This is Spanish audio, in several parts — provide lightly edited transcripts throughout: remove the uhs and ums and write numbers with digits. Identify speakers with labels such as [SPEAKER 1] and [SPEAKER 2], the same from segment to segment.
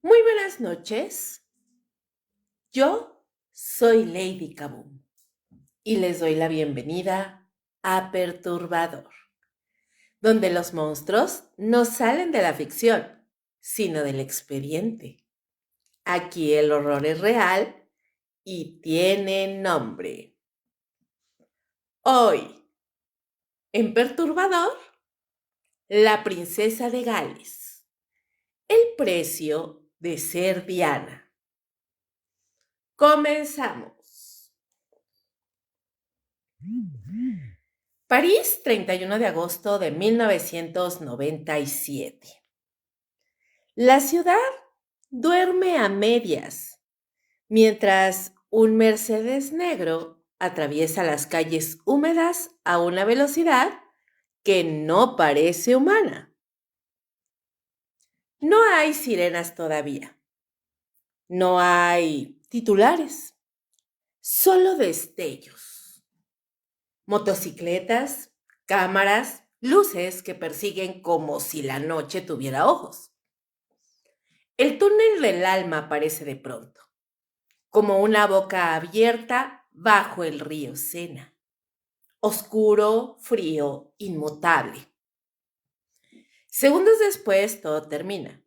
[SPEAKER 1] Muy buenas noches. Yo soy Lady Kaboom y les doy la bienvenida a Perturbador, donde los monstruos no salen de la ficción, sino del expediente. Aquí el horror es real y tiene nombre. Hoy, en Perturbador, la princesa de Gales. El precio de ser Diana. Comenzamos. París, 31 de agosto de 1997. La ciudad duerme a medias, mientras un Mercedes negro atraviesa las calles húmedas a una velocidad que no parece humana. No hay sirenas todavía. No hay titulares. Solo destellos. Motocicletas, cámaras, luces que persiguen como si la noche tuviera ojos. El túnel del alma aparece de pronto, como una boca abierta bajo el río Sena. Oscuro, frío, inmutable. Segundos después todo termina.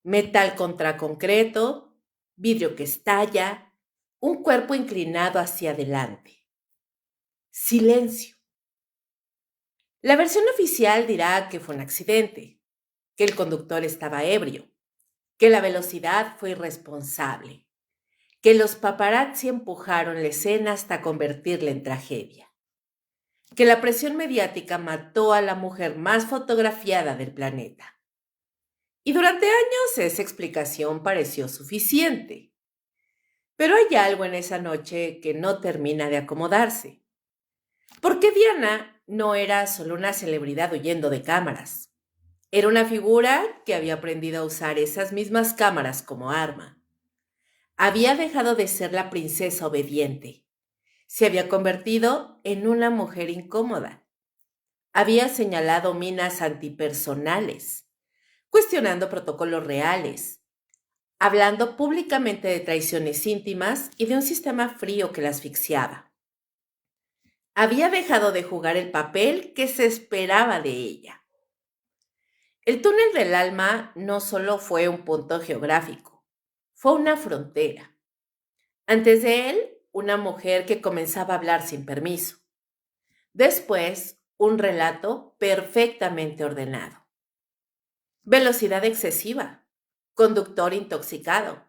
[SPEAKER 1] Metal contra concreto, vidrio que estalla, un cuerpo inclinado hacia adelante. Silencio. La versión oficial dirá que fue un accidente, que el conductor estaba ebrio, que la velocidad fue irresponsable, que los paparazzi empujaron la escena hasta convertirla en tragedia, que la presión mediática mató a la mujer más fotografiada del planeta. Y durante años esa explicación pareció suficiente. Pero hay algo en esa noche que no termina de acomodarse. Porque Diana no era solo una celebridad huyendo de cámaras. Era una figura que había aprendido a usar esas mismas cámaras como arma. Había dejado de ser la princesa obediente. Se había convertido en una mujer incómoda. Había señalado minas antipersonales, cuestionando protocolos reales, hablando públicamente de traiciones íntimas y de un sistema frío que la asfixiaba. Había dejado de jugar el papel que se esperaba de ella. El túnel del alma no solo fue un punto geográfico, fue una frontera. Antes de él, una mujer que comenzaba a hablar sin permiso. Después, un relato perfectamente ordenado. Velocidad excesiva, conductor intoxicado,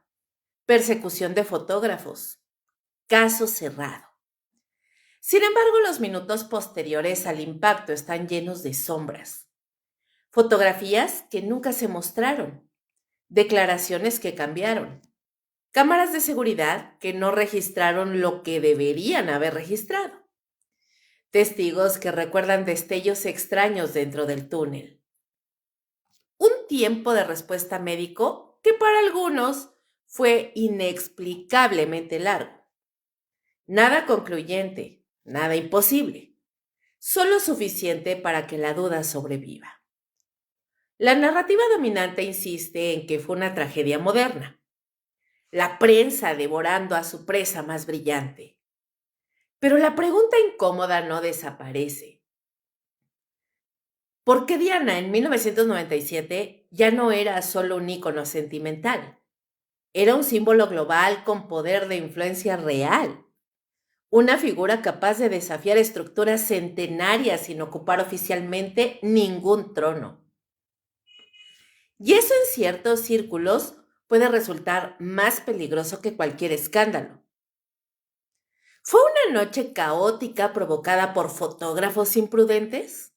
[SPEAKER 1] persecución de fotógrafos, caso cerrado. Sin embargo, los minutos posteriores al impacto están llenos de sombras. Fotografías que nunca se mostraron, declaraciones que cambiaron, cámaras de seguridad que no registraron lo que deberían haber registrado, testigos que recuerdan destellos extraños dentro del túnel, un tiempo de respuesta médico que para algunos fue inexplicablemente largo. Nada concluyente, nada imposible, solo suficiente para que la duda sobreviva. La narrativa dominante insiste en que fue una tragedia moderna, la prensa devorando a su presa más brillante. Pero la pregunta incómoda no desaparece. ¿Por qué Diana en 1997 ya no era solo un ícono sentimental? Era un símbolo global con poder de influencia real. Una figura capaz de desafiar estructuras centenarias sin ocupar oficialmente ningún trono. Y eso en ciertos círculos puede resultar más peligroso que cualquier escándalo. ¿Fue una noche caótica provocada por fotógrafos imprudentes?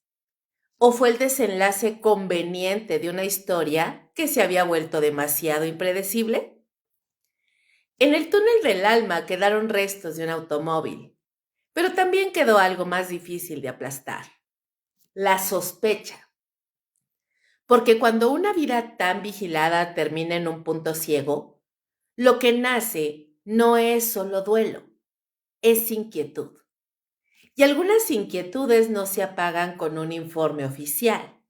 [SPEAKER 1] ¿O fue el desenlace conveniente de una historia que se había vuelto demasiado impredecible? En el túnel del alma quedaron restos de un automóvil, pero también quedó algo más difícil de aplastar: la sospecha. Porque cuando una vida tan vigilada termina en un punto ciego, lo que nace no es solo duelo, es inquietud. Y algunas inquietudes no se apagan con un informe oficial.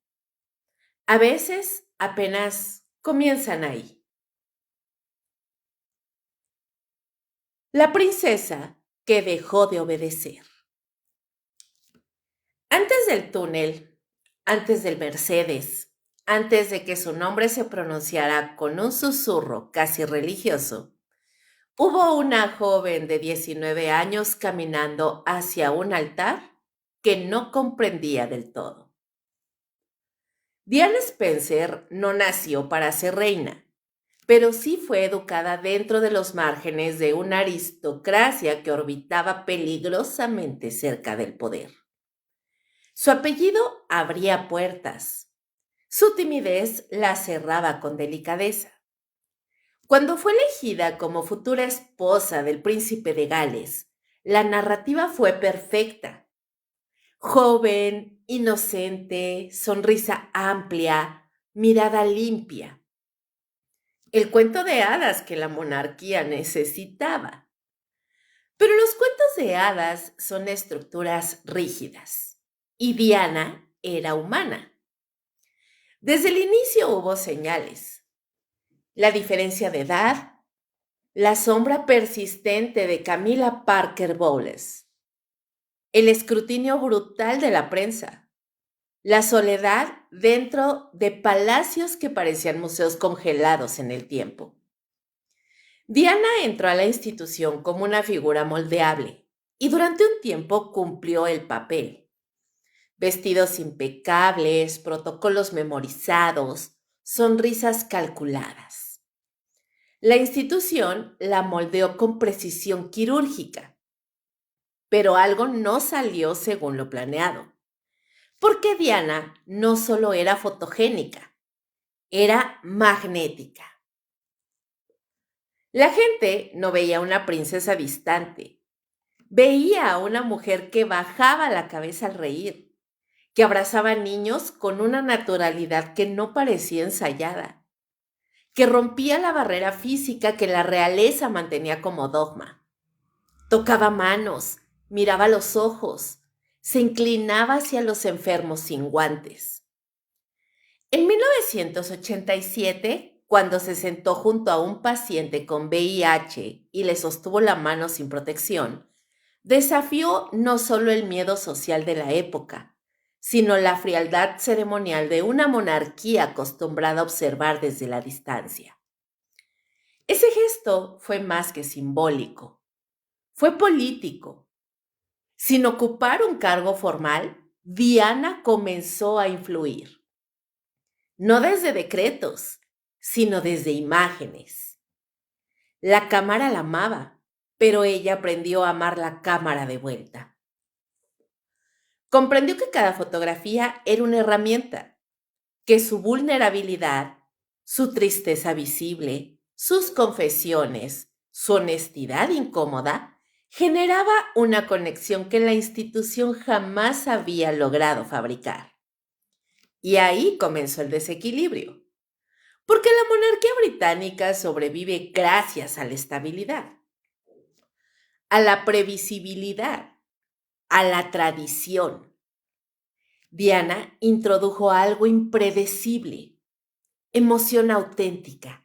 [SPEAKER 1] A veces apenas comienzan ahí. La princesa que dejó de obedecer. Antes del túnel, antes del Mercedes, antes de que su nombre se pronunciara con un susurro casi religioso, hubo una joven de 19 años caminando hacia un altar que no comprendía del todo. Diana Spencer no nació para ser reina, pero sí fue educada dentro de los márgenes de una aristocracia que orbitaba peligrosamente cerca del poder. Su apellido abría puertas. Su timidez la cerraba con delicadeza. Cuando fue elegida como futura esposa del príncipe de Gales, la narrativa fue perfecta. Joven, inocente, sonrisa amplia, mirada limpia. El cuento de hadas que la monarquía necesitaba. Pero los cuentos de hadas son estructuras rígidas. Y Diana era humana. Desde el inicio hubo señales. La diferencia de edad, la sombra persistente de Camilla Parker Bowles, el escrutinio brutal de la prensa, la soledad dentro de palacios que parecían museos congelados en el tiempo. Diana entró a la institución como una figura moldeable y durante un tiempo cumplió el papel. Vestidos impecables, protocolos memorizados, sonrisas calculadas. La institución la moldeó con precisión quirúrgica, pero algo no salió según lo planeado, porque Diana no solo era fotogénica, era magnética. La gente no veía a una princesa distante, veía a una mujer que bajaba la cabeza al reír, que abrazaba a niños con una naturalidad que no parecía ensayada, que rompía la barrera física que la realeza mantenía como dogma. Tocaba manos, miraba los ojos, se inclinaba hacia los enfermos sin guantes. En 1987, cuando se sentó junto a un paciente con VIH y le sostuvo la mano sin protección, desafió no solo el miedo social de la época, sino la frialdad ceremonial de una monarquía acostumbrada a observar desde la distancia. Ese gesto fue más que simbólico, fue político. Sin ocupar un cargo formal, Diana comenzó a influir, no desde decretos, sino desde imágenes. La cámara la amaba, pero ella aprendió a amar la cámara de vuelta. Comprendió que cada fotografía era una herramienta, que su vulnerabilidad, su tristeza visible, sus confesiones, su honestidad incómoda, generaba una conexión que la institución jamás había logrado fabricar. Y ahí comenzó el desequilibrio, porque la monarquía británica sobrevive gracias a la estabilidad, a la previsibilidad, a la tradición. Diana introdujo algo impredecible, emoción auténtica.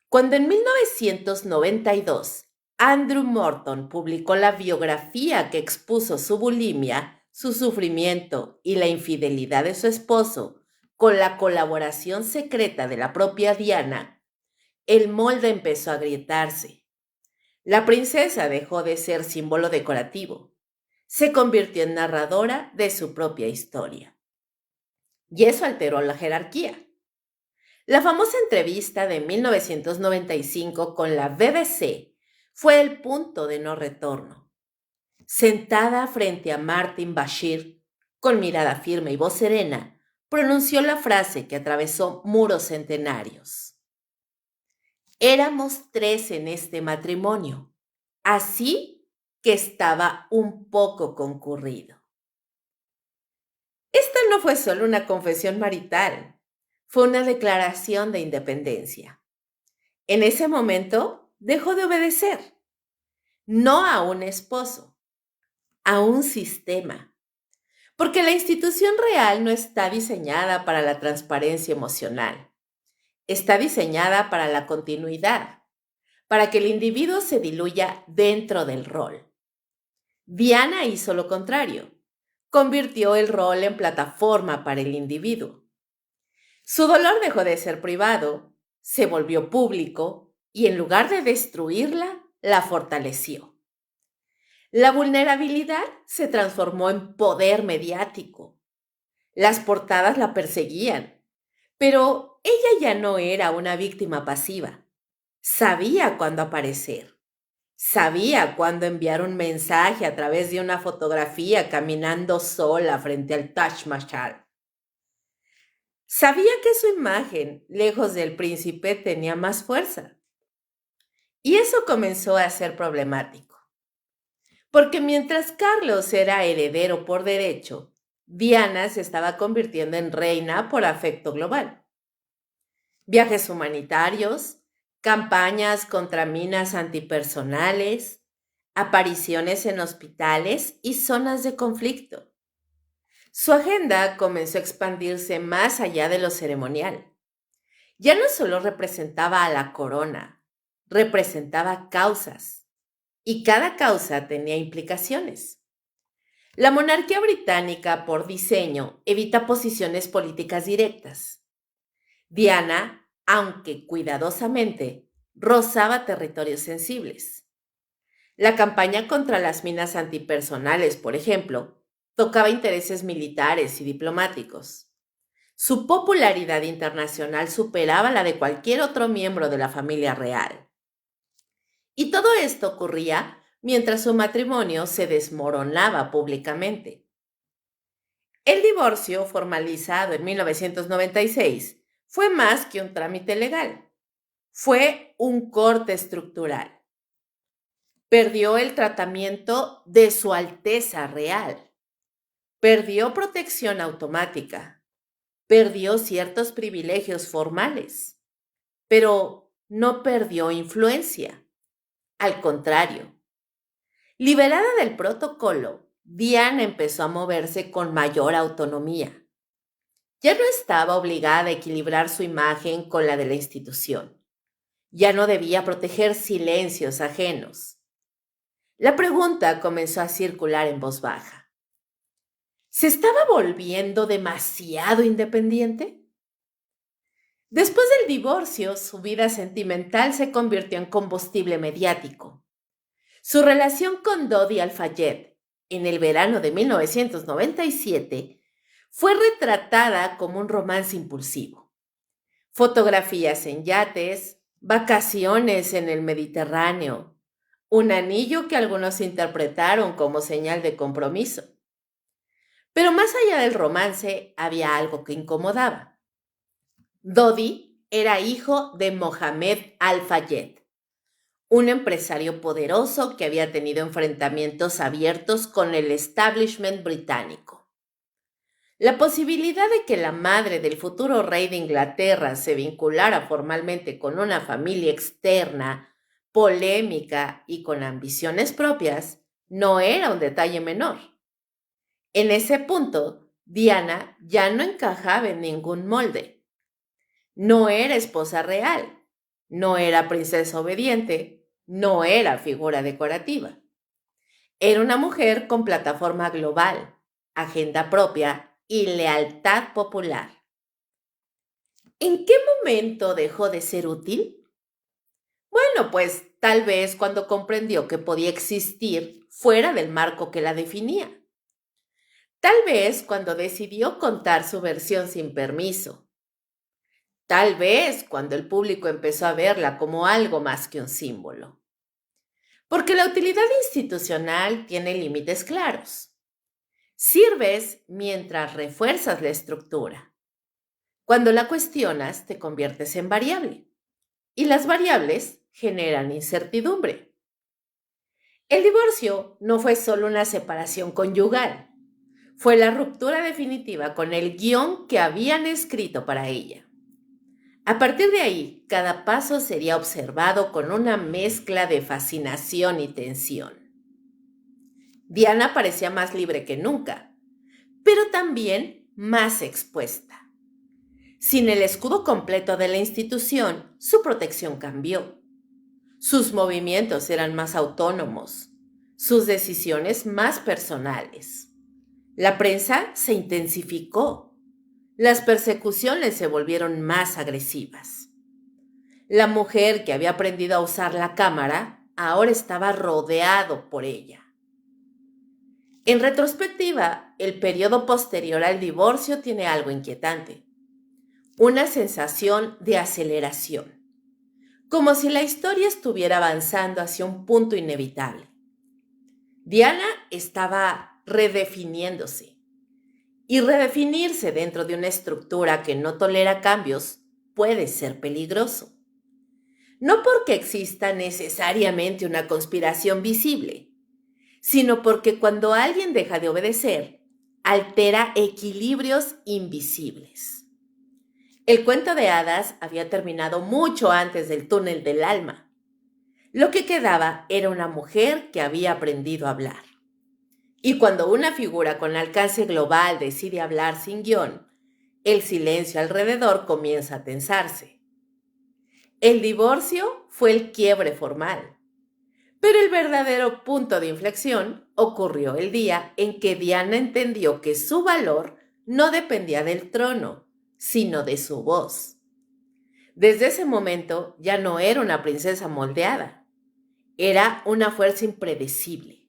[SPEAKER 1] Cuando en 1992 Andrew Morton publicó la biografía que expuso su bulimia, su sufrimiento y la infidelidad de su esposo, con la colaboración secreta de la propia Diana, el molde empezó a agrietarse. La princesa dejó de ser símbolo decorativo. Se convirtió en narradora de su propia historia. Y eso alteró la jerarquía. La famosa entrevista de 1995 con la BBC fue el punto de no retorno. Sentada frente a Martin Bashir, con mirada firme y voz serena, pronunció la frase que atravesó muros centenarios. Éramos 3 en este matrimonio, así que estaba un poco concurrido. Esta no fue solo una confesión marital, fue una declaración de independencia. En ese momento dejó de obedecer, no a un esposo, a un sistema, porque la institución real no está diseñada para la transparencia emocional, está diseñada para la continuidad, para que el individuo se diluya dentro del rol. Diana hizo lo contrario. Convirtió el rol en plataforma para el individuo. Su dolor dejó de ser privado, se volvió público y en lugar de destruirla, la fortaleció. La vulnerabilidad se transformó en poder mediático. Las portadas la perseguían, pero ella ya no era una víctima pasiva. Sabía cuándo aparecer. Sabía cuándo enviar un mensaje a través de una fotografía caminando sola frente al Taj Mahal. Sabía que su imagen, lejos del príncipe, tenía más fuerza. Y eso comenzó a ser problemático. Porque mientras Carlos era heredero por derecho, Diana se estaba convirtiendo en reina por afecto global. Viajes humanitarios, campañas contra minas antipersonales, apariciones en hospitales y zonas de conflicto. Su agenda comenzó a expandirse más allá de lo ceremonial. Ya no solo representaba a la corona, representaba causas, y cada causa tenía implicaciones. La monarquía británica, por diseño, evita posiciones políticas directas. Diana, aunque cuidadosamente, rozaba territorios sensibles. La campaña contra las minas antipersonales, por ejemplo, tocaba intereses militares y diplomáticos. Su popularidad internacional superaba la de cualquier otro miembro de la familia real. Y todo esto ocurría mientras su matrimonio se desmoronaba públicamente. El divorcio, formalizado en 1996, fue más que un trámite legal. Fue un corte estructural. Perdió el tratamiento de Su Alteza Real. Perdió protección automática. Perdió ciertos privilegios formales. Pero no perdió influencia. Al contrario. Liberada del protocolo, Diana empezó a moverse con mayor autonomía. Ya no estaba obligada a equilibrar su imagen con la de la institución. Ya no debía proteger silencios ajenos. La pregunta comenzó a circular en voz baja. ¿Se estaba volviendo demasiado independiente? Después del divorcio, su vida sentimental se convirtió en combustible mediático. Su relación con Dodi Al-Fayed en el verano de 1997 fue retratada como un romance impulsivo. Fotografías en yates, vacaciones en el Mediterráneo, un anillo que algunos interpretaron como señal de compromiso. Pero más allá del romance había algo que incomodaba. Dodi era hijo de Mohammed Al-Fayed, un empresario poderoso que había tenido enfrentamientos abiertos con el establishment británico. La posibilidad de que la madre del futuro rey de Inglaterra se vinculara formalmente con una familia externa, polémica y con ambiciones propias, no era un detalle menor. En ese punto, Diana ya no encajaba en ningún molde. No era esposa real, no era princesa obediente, no era figura decorativa. Era una mujer con plataforma global, agenda propia y lealtad popular. ¿En qué momento dejó de ser útil? Bueno, pues tal vez cuando comprendió que podía existir fuera del marco que la definía. Tal vez cuando decidió contar su versión sin permiso. Tal vez cuando el público empezó a verla como algo más que un símbolo. Porque la utilidad institucional tiene límites claros. Sirves mientras refuerzas la estructura. Cuando la cuestionas, te conviertes en variable. Y las variables generan incertidumbre. El divorcio no fue solo una separación conyugal. Fue la ruptura definitiva con el guión que habían escrito para ella. A partir de ahí, cada paso sería observado con una mezcla de fascinación y tensión. Diana parecía más libre que nunca, pero también más expuesta. Sin el escudo completo de la institución, su protección cambió. Sus movimientos eran más autónomos, sus decisiones más personales. La prensa se intensificó. Las persecuciones se volvieron más agresivas. La mujer que había aprendido a usar la cámara ahora estaba rodeado por ella. En retrospectiva, el periodo posterior al divorcio tiene algo inquietante, una sensación de aceleración, como si la historia estuviera avanzando hacia un punto inevitable. Diana estaba redefiniéndose, y redefinirse dentro de una estructura que no tolera cambios puede ser peligroso. No porque exista necesariamente una conspiración visible, sino porque cuando alguien deja de obedecer, altera equilibrios invisibles. El cuento de hadas había terminado mucho antes del túnel del alma. Lo que quedaba era una mujer que había aprendido a hablar. Y cuando una figura con alcance global decide hablar sin guión, el silencio alrededor comienza a tensarse. El divorcio fue el quiebre formal, pero el verdadero punto de inflexión ocurrió el día en que Diana entendió que su valor no dependía del trono, sino de su voz. Desde ese momento ya no era una princesa moldeada, era una fuerza impredecible.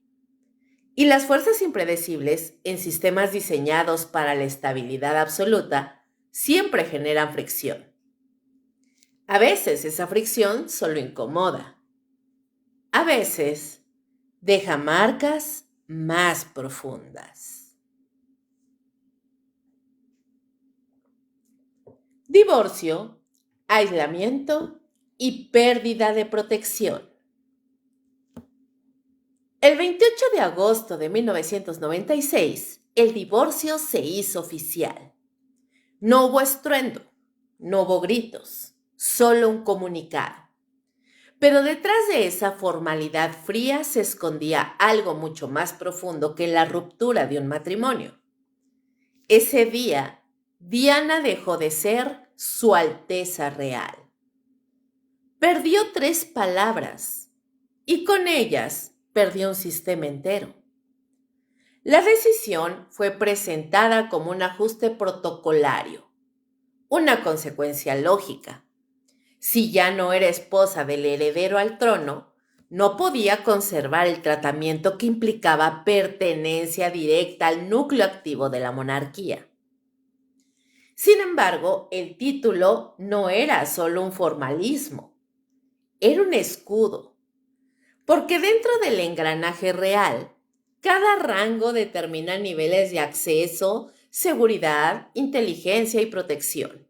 [SPEAKER 1] Y las fuerzas impredecibles en sistemas diseñados para la estabilidad absoluta siempre generan fricción. A veces esa fricción solo incomoda. A veces deja marcas más profundas. Divorcio, aislamiento y pérdida de protección. El 28 de agosto de 1996, el divorcio se hizo oficial. No hubo estruendo, no hubo gritos, solo un comunicado. Pero detrás de esa formalidad fría se escondía algo mucho más profundo que la ruptura de un matrimonio. Ese día, Diana dejó de ser Su Alteza Real. Perdió 3 palabras y con ellas perdió un sistema entero. La decisión fue presentada como un ajuste protocolario, una consecuencia lógica. Si ya no era esposa del heredero al trono, no podía conservar el tratamiento que implicaba pertenencia directa al núcleo activo de la monarquía. Sin embargo, el título no era solo un formalismo, era un escudo, porque dentro del engranaje real, cada rango determina niveles de acceso, seguridad, inteligencia y protección.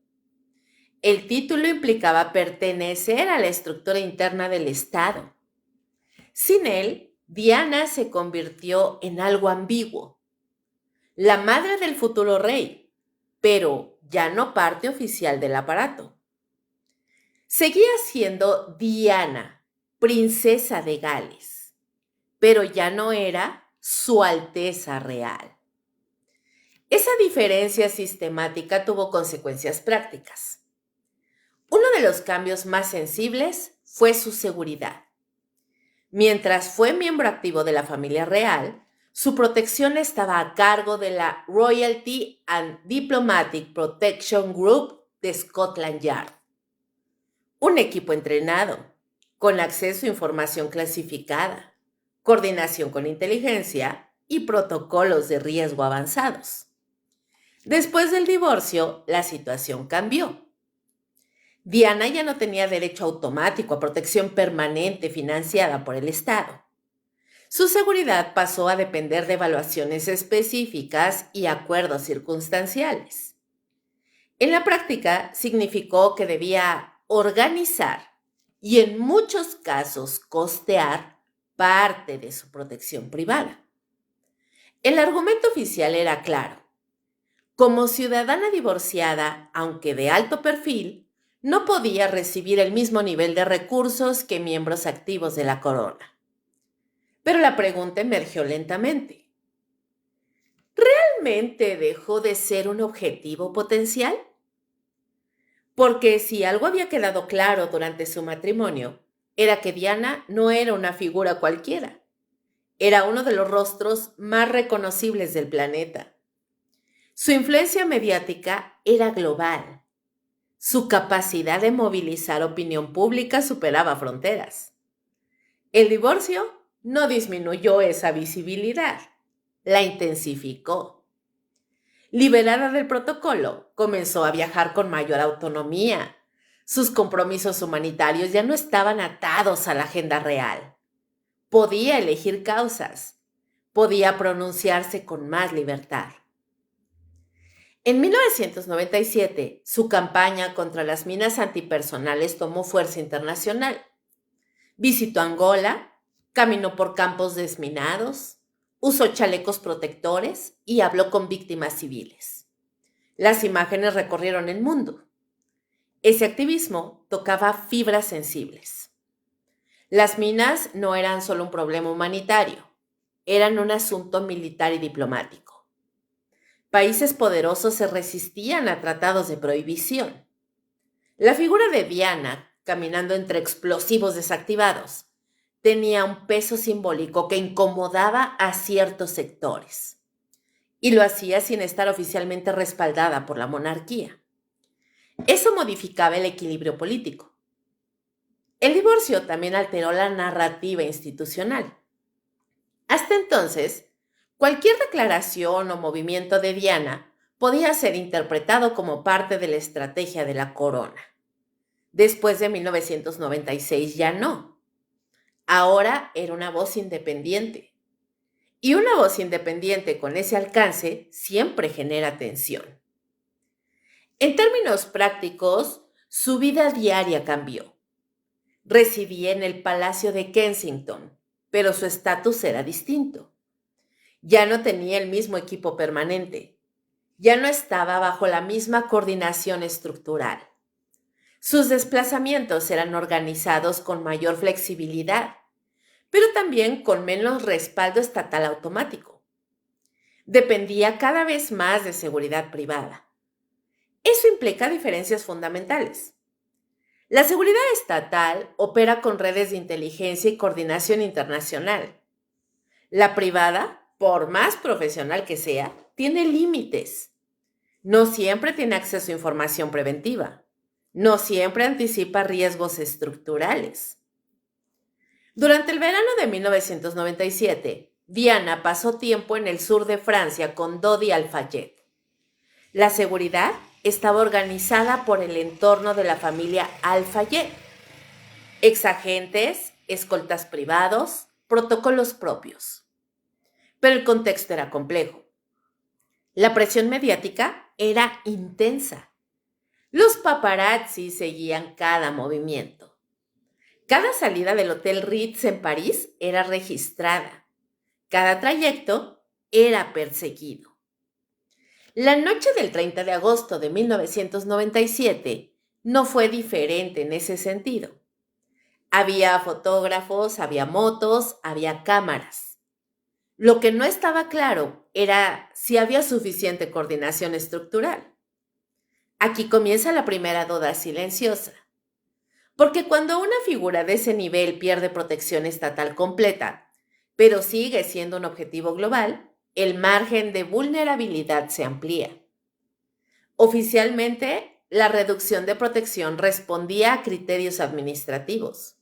[SPEAKER 1] El título implicaba pertenecer a la estructura interna del Estado. Sin él, Diana se convirtió en algo ambiguo, la madre del futuro rey, pero ya no parte oficial del aparato. Seguía siendo Diana, princesa de Gales, pero ya no era Su Alteza Real. Esa diferencia sistemática tuvo consecuencias prácticas. Uno de los cambios más sensibles fue su seguridad. Mientras fue miembro activo de la familia real, su protección estaba a cargo de la Royalty and Diplomatic Protection Group de Scotland Yard. Un equipo entrenado, con acceso a información clasificada, coordinación con inteligencia y protocolos de riesgo avanzados. Después del divorcio, la situación cambió. Diana ya no tenía derecho automático a protección permanente financiada por el Estado. Su seguridad pasó a depender de evaluaciones específicas y acuerdos circunstanciales. En la práctica, significó que debía organizar y en muchos casos costear parte de su protección privada. El argumento oficial era claro. Como ciudadana divorciada, aunque de alto perfil, no podía recibir el mismo nivel de recursos que miembros activos de la corona. Pero la pregunta emergió lentamente. ¿Realmente dejó de ser un objetivo potencial? Porque si algo había quedado claro durante su matrimonio, era que Diana no era una figura cualquiera. Era uno de los rostros más reconocibles del planeta. Su influencia mediática era global. Su capacidad de movilizar opinión pública superaba fronteras. El divorcio no disminuyó esa visibilidad, la intensificó. Liberada del protocolo, comenzó a viajar con mayor autonomía. Sus compromisos humanitarios ya no estaban atados a la agenda real. Podía elegir causas, podía pronunciarse con más libertad. En 1997, su campaña contra las minas antipersonales tomó fuerza internacional. Visitó Angola, caminó por campos desminados, usó chalecos protectores y habló con víctimas civiles. Las imágenes recorrieron el mundo. Ese activismo tocaba fibras sensibles. Las minas no eran solo un problema humanitario, eran un asunto militar y diplomático. Países poderosos se resistían a tratados de prohibición. La figura de Diana, caminando entre explosivos desactivados, tenía un peso simbólico que incomodaba a ciertos sectores. Y lo hacía sin estar oficialmente respaldada por la monarquía. Eso modificaba el equilibrio político. El divorcio también alteró la narrativa institucional. Hasta entonces, cualquier declaración o movimiento de Diana podía ser interpretado como parte de la estrategia de la corona. Después de 1996 ya no. Ahora era una voz independiente. Y una voz independiente con ese alcance siempre genera tensión. En términos prácticos, su vida diaria cambió. Residía en el Palacio de Kensington, pero su estatus era distinto. Ya no tenía el mismo equipo permanente. Ya no estaba bajo la misma coordinación estructural. Sus desplazamientos eran organizados con mayor flexibilidad, pero también con menos respaldo estatal automático. Dependía cada vez más de seguridad privada. Eso implica diferencias fundamentales. La seguridad estatal opera con redes de inteligencia y coordinación internacional. La privada, por más profesional que sea, tiene límites. No siempre tiene acceso a información preventiva. No siempre anticipa riesgos estructurales. Durante el verano de 1997, Diana pasó tiempo en el sur de Francia con Dodi Al-Fayed. La seguridad estaba organizada por el entorno de la familia Al-Fayed. Exagentes, escoltas privados, protocolos propios. Pero el contexto era complejo. La presión mediática era intensa. Los paparazzi seguían cada movimiento. Cada salida del Hotel Ritz en París era registrada. Cada trayecto era perseguido. La noche del 30 de agosto de 1997 no fue diferente en ese sentido. Había fotógrafos, había motos, había cámaras. Lo que no estaba claro era si había suficiente coordinación estructural. Aquí comienza la primera duda silenciosa. Porque cuando una figura de ese nivel pierde protección estatal completa, pero sigue siendo un objetivo global, el margen de vulnerabilidad se amplía. Oficialmente, la reducción de protección respondía a criterios administrativos,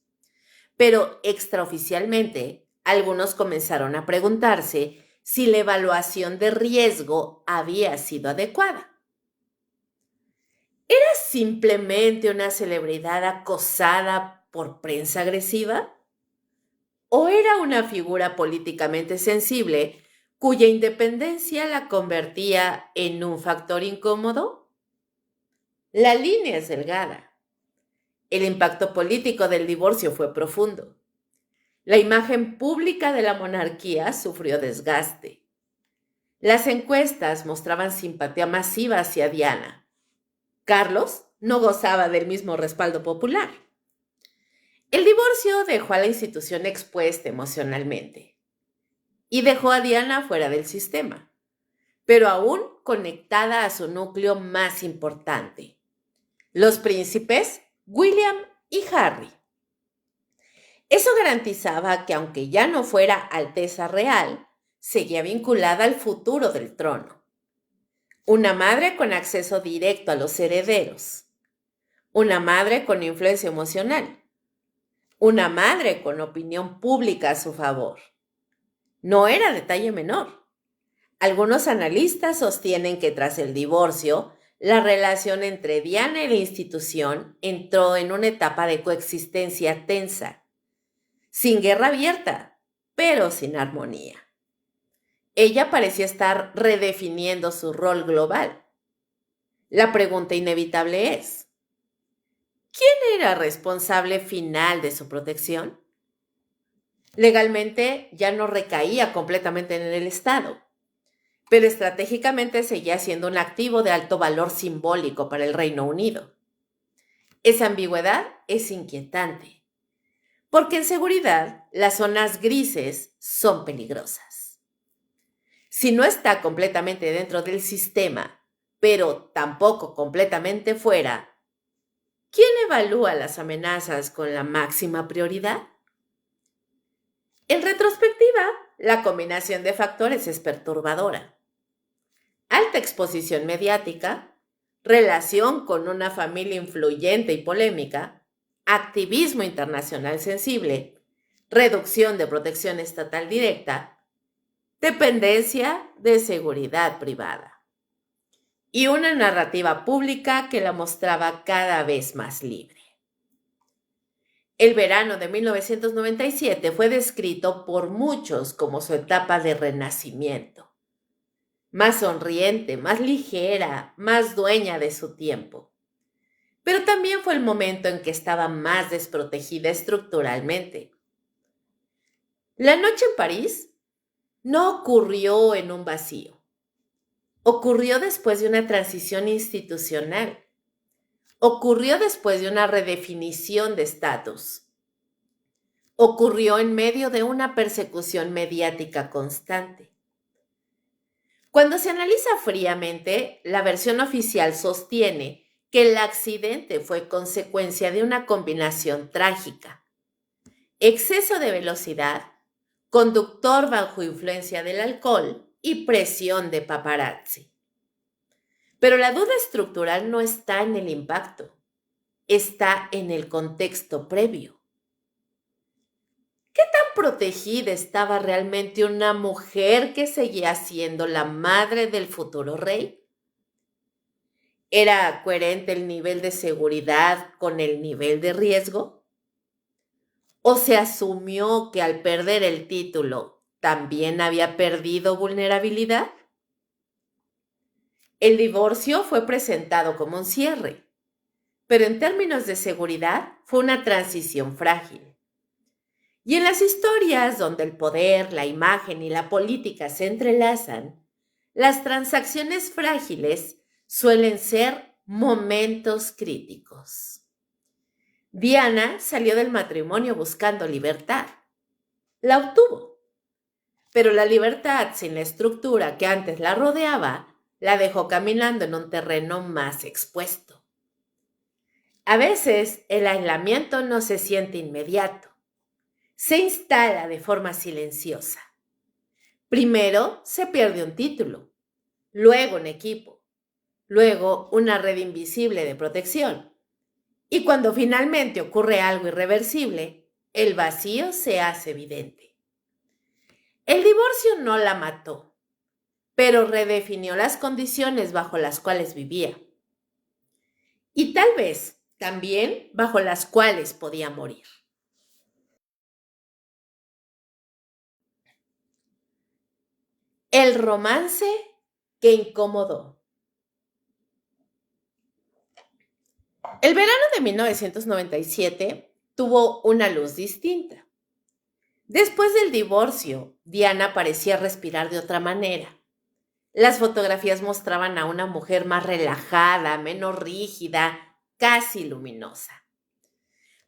[SPEAKER 1] pero extraoficialmente, algunos comenzaron a preguntarse si la evaluación de riesgo había sido adecuada. ¿Era simplemente una celebridad acosada por prensa agresiva? ¿O era una figura políticamente sensible cuya independencia la convertía en un factor incómodo? La línea es delgada. El impacto político del divorcio fue profundo. La imagen pública de la monarquía sufrió desgaste. Las encuestas mostraban simpatía masiva hacia Diana. Carlos no gozaba del mismo respaldo popular. El divorcio dejó a la institución expuesta emocionalmente y dejó a Diana fuera del sistema, pero aún conectada a su núcleo más importante, los príncipes William y Harry. Eso garantizaba que aunque ya no fuera Alteza Real, seguía vinculada al futuro del trono. Una madre con acceso directo a los herederos. Una madre con influencia emocional. Una madre con opinión pública a su favor. No era detalle menor. Algunos analistas sostienen que tras el divorcio, la relación entre Diana y la institución entró en una etapa de coexistencia tensa, sin guerra abierta, pero sin armonía. Ella parecía estar redefiniendo su rol global. La pregunta inevitable es, ¿quién era responsable final de su protección? Legalmente ya no recaía completamente en el Estado, pero estratégicamente seguía siendo un activo de alto valor simbólico para el Reino Unido. Esa ambigüedad es inquietante, porque en seguridad las zonas grises son peligrosas. Si no está completamente dentro del sistema, pero tampoco completamente fuera, ¿quién evalúa las amenazas con la máxima prioridad? En retrospectiva, la combinación de factores es perturbadora. Alta exposición mediática, relación con una familia influyente y polémica, activismo internacional sensible, reducción de protección estatal directa, dependencia de seguridad privada y una narrativa pública que la mostraba cada vez más libre. El verano de 1997 fue descrito por muchos como su etapa de renacimiento. Más sonriente, más ligera, más dueña de su tiempo. Pero también fue el momento en que estaba más desprotegida estructuralmente. La noche en París no ocurrió en un vacío. Ocurrió después de una transición institucional. Ocurrió después de una redefinición de estatus. Ocurrió en medio de una persecución mediática constante. Cuando se analiza fríamente, la versión oficial sostiene que el accidente fue consecuencia de una combinación trágica. Exceso de velocidad, conductor bajo influencia del alcohol y presión de paparazzi. Pero la duda estructural no está en el impacto, está en el contexto previo. ¿Qué tan protegida estaba realmente una mujer que seguía siendo la madre del futuro rey? ¿Era coherente el nivel de seguridad con el nivel de riesgo? ¿O se asumió que al perder el título también había perdido vulnerabilidad? El divorcio fue presentado como un cierre, pero en términos de seguridad fue una transición frágil. Y en las historias donde el poder, la imagen y la política se entrelazan, las transacciones frágiles suelen ser momentos críticos. Diana salió del matrimonio buscando libertad. La obtuvo. Pero la libertad sin la estructura que antes la rodeaba la dejó caminando en un terreno más expuesto. A veces el aislamiento no se siente inmediato. Se instala de forma silenciosa. Primero se pierde un título, luego un equipo, luego una red invisible de protección. Y cuando finalmente ocurre algo irreversible, el vacío se hace evidente. El divorcio no la mató, pero redefinió las condiciones bajo las cuales vivía. Y tal vez también bajo las cuales podía morir. El romance que incomodó. El verano de 1997 tuvo una luz distinta. Después del divorcio, Diana parecía respirar de otra manera. Las fotografías mostraban a una mujer más relajada, menos rígida, casi luminosa.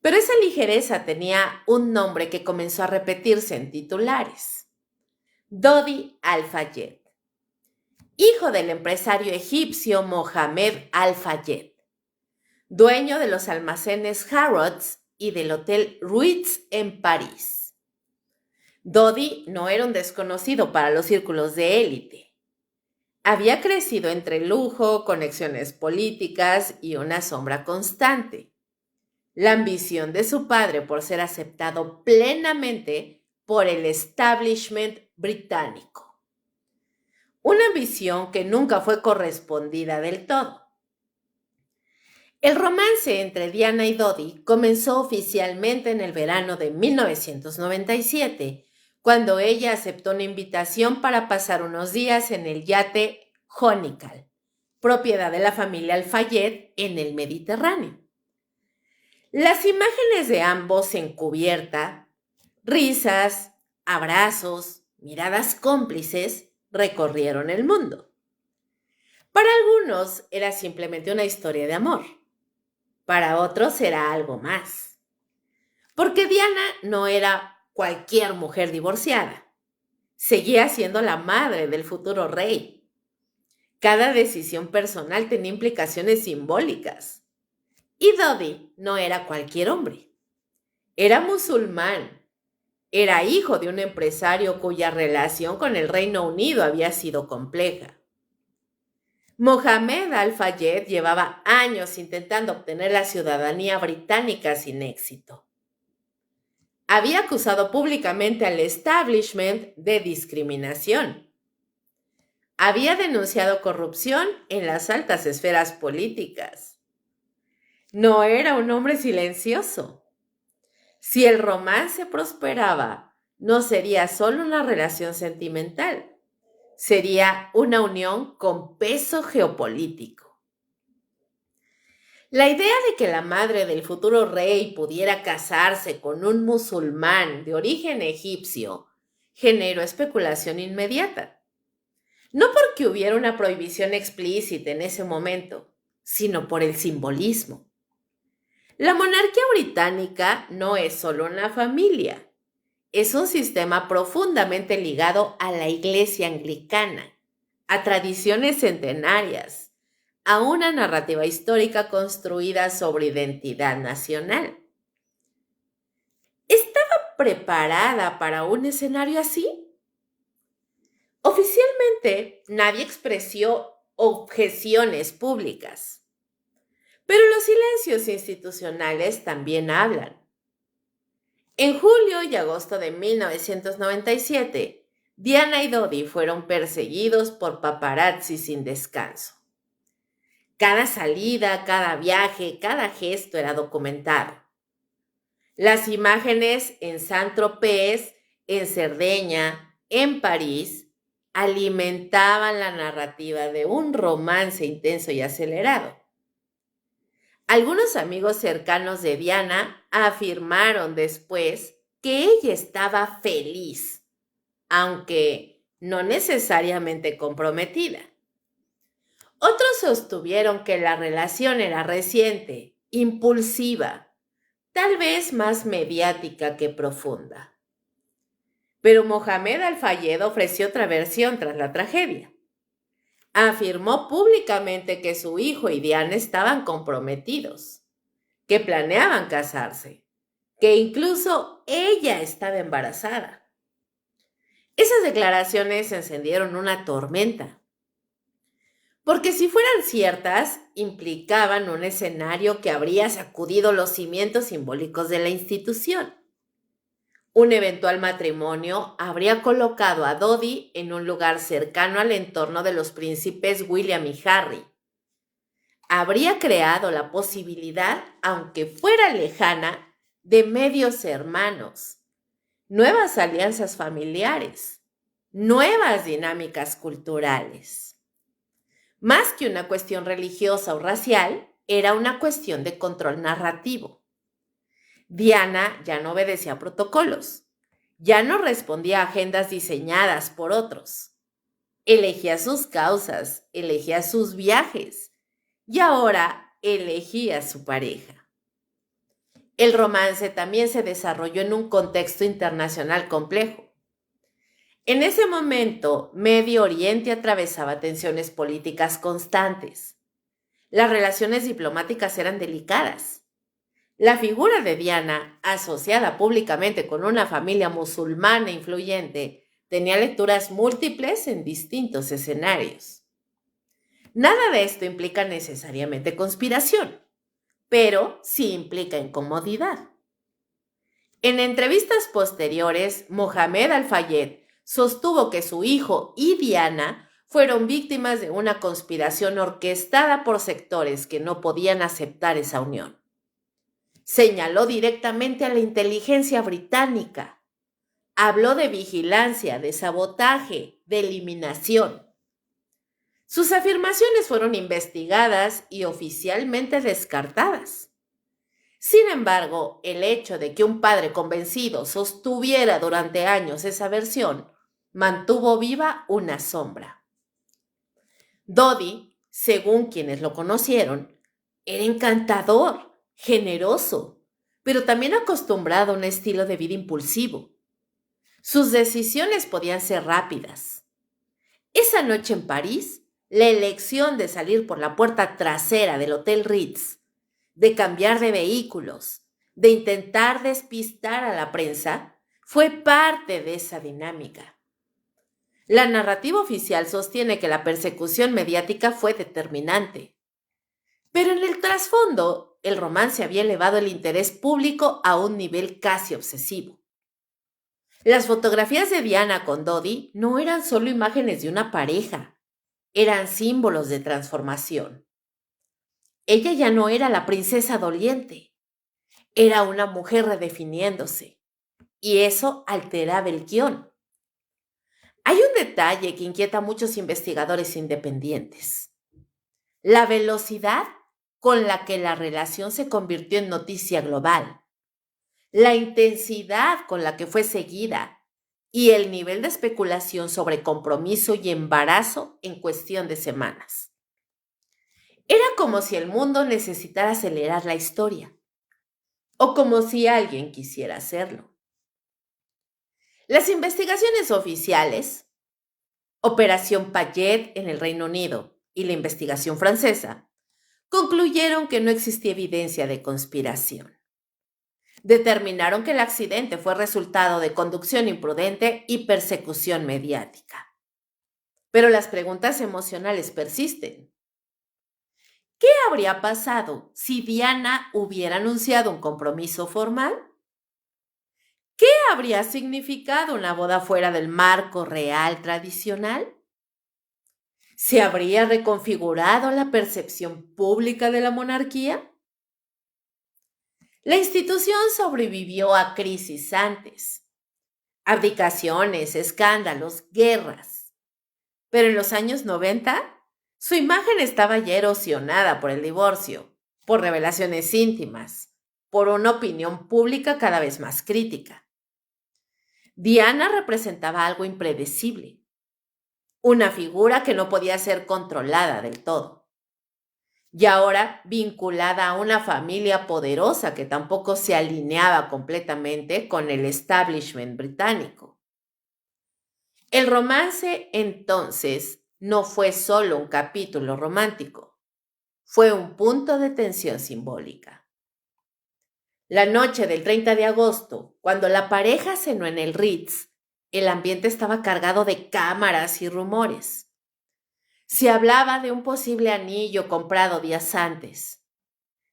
[SPEAKER 1] Pero esa ligereza tenía un nombre que comenzó a repetirse en titulares. Dodi Al-Fayed, hijo del empresario egipcio Mohamed Al-Fayed, dueño de los almacenes Harrods y del Hotel Ritz en París. Dodi no era un desconocido para los círculos de élite. Había crecido entre lujo, conexiones políticas y una sombra constante. La ambición de su padre por ser aceptado plenamente por el establishment británico. Una ambición que nunca fue correspondida del todo. El romance entre Diana y Dodi comenzó oficialmente en el verano de 1997, cuando ella aceptó una invitación para pasar unos días en el yate Chronicle, propiedad de la familia Al-Fayed en el Mediterráneo. Las imágenes de ambos en cubierta, risas, abrazos, miradas cómplices, recorrieron el mundo. Para algunos era simplemente una historia de amor. Para otros era algo más. Porque Diana no era cualquier mujer divorciada. Seguía siendo la madre del futuro rey. Cada decisión personal tenía implicaciones simbólicas. Y Dodi no era cualquier hombre. Era musulmán. Era hijo de un empresario cuya relación con el Reino Unido había sido compleja. Mohammed Al-Fayed llevaba años intentando obtener la ciudadanía británica sin éxito. Había acusado públicamente al establishment de discriminación. Había denunciado corrupción en las altas esferas políticas. No era un hombre silencioso. Si el romance prosperaba, no sería solo una relación sentimental. Sería una unión con peso geopolítico. La idea de que la madre del futuro rey pudiera casarse con un musulmán de origen egipcio generó especulación inmediata. No porque hubiera una prohibición explícita en ese momento, sino por el simbolismo. La monarquía británica no es solo una familia. Es un sistema profundamente ligado a la Iglesia anglicana, a tradiciones centenarias, a una narrativa histórica construida sobre identidad nacional. ¿Estaba preparada para un escenario así? Oficialmente, nadie expresó objeciones públicas, pero los silencios institucionales también hablan. En julio y agosto de 1997, Diana y Dodi fueron perseguidos por paparazzi sin descanso. Cada salida, cada viaje, cada gesto era documentado. Las imágenes en Saint-Tropez, en Cerdeña, en París, alimentaban la narrativa de un romance intenso y acelerado. Algunos amigos cercanos de Diana afirmaron después que ella estaba feliz, aunque no necesariamente comprometida. Otros sostuvieron que la relación era reciente, impulsiva, tal vez más mediática que profunda. Pero Mohammed Al-Fayed ofreció otra versión tras la tragedia. Afirmó públicamente que su hijo y Diana estaban comprometidos, que planeaban casarse, que incluso ella estaba embarazada. Esas declaraciones encendieron una tormenta, porque si fueran ciertas, implicaban un escenario que habría sacudido los cimientos simbólicos de la institución. Un eventual matrimonio habría colocado a Dodi en un lugar cercano al entorno de los príncipes William y Harry. Habría creado la posibilidad, aunque fuera lejana, de medios hermanos, nuevas alianzas familiares, nuevas dinámicas culturales. Más que una cuestión religiosa o racial, era una cuestión de control narrativo. Diana ya no obedecía protocolos, ya no respondía a agendas diseñadas por otros. Elegía sus causas, elegía sus viajes y ahora elegía a su pareja. El romance también se desarrolló en un contexto internacional complejo. En ese momento, Medio Oriente atravesaba tensiones políticas constantes. Las relaciones diplomáticas eran delicadas. La figura de Diana, asociada públicamente con una familia musulmana influyente, tenía lecturas múltiples en distintos escenarios. Nada de esto implica necesariamente conspiración, pero sí implica incomodidad. En entrevistas posteriores, Mohamed Al-Fayed sostuvo que su hijo y Diana fueron víctimas de una conspiración orquestada por sectores que no podían aceptar esa unión. Señaló directamente a la inteligencia británica. Habló de vigilancia, de sabotaje, de eliminación. Sus afirmaciones fueron investigadas y oficialmente descartadas. Sin embargo, el hecho de que un padre convencido sostuviera durante años esa versión mantuvo viva una sombra. Dodi, según quienes lo conocieron, era encantador, generoso, pero también acostumbrado a un estilo de vida impulsivo. Sus decisiones podían ser rápidas. Esa noche en París, la elección de salir por la puerta trasera del Hotel Ritz, de cambiar de vehículos, de intentar despistar a la prensa, fue parte de esa dinámica. La narrativa oficial sostiene que la persecución mediática fue determinante. Pero en el trasfondo, el romance había elevado el interés público a un nivel casi obsesivo. Las fotografías de Diana con Dodi no eran solo imágenes de una pareja, eran símbolos de transformación. Ella ya no era la princesa doliente, era una mujer redefiniéndose, y eso alteraba el guión. Hay un detalle que inquieta a muchos investigadores independientes: la velocidad con la que la relación se convirtió en noticia global, la intensidad con la que fue seguida y el nivel de especulación sobre compromiso y embarazo en cuestión de semanas. Era como si el mundo necesitara acelerar la historia, o como si alguien quisiera hacerlo. Las investigaciones oficiales, Operación Payet en el Reino Unido y la investigación francesa, concluyeron que no existía evidencia de conspiración. Determinaron que el accidente fue resultado de conducción imprudente y persecución mediática. Pero las preguntas emocionales persisten. ¿Qué habría pasado si Diana hubiera anunciado un compromiso formal? ¿Qué habría significado una boda fuera del marco real tradicional? ¿Se habría reconfigurado la percepción pública de la monarquía? La institución sobrevivió a crisis antes, abdicaciones, escándalos, guerras. Pero en los años 90, su imagen estaba ya erosionada por el divorcio, por revelaciones íntimas, por una opinión pública cada vez más crítica. Diana representaba algo impredecible, una figura que no podía ser controlada del todo. Y ahora vinculada a una familia poderosa que tampoco se alineaba completamente con el establishment británico. El romance, entonces, no fue solo un capítulo romántico, fue un punto de tensión simbólica. La noche del 30 de agosto, cuando la pareja cenó en el Ritz, el ambiente estaba cargado de cámaras y rumores. Se hablaba de un posible anillo comprado días antes.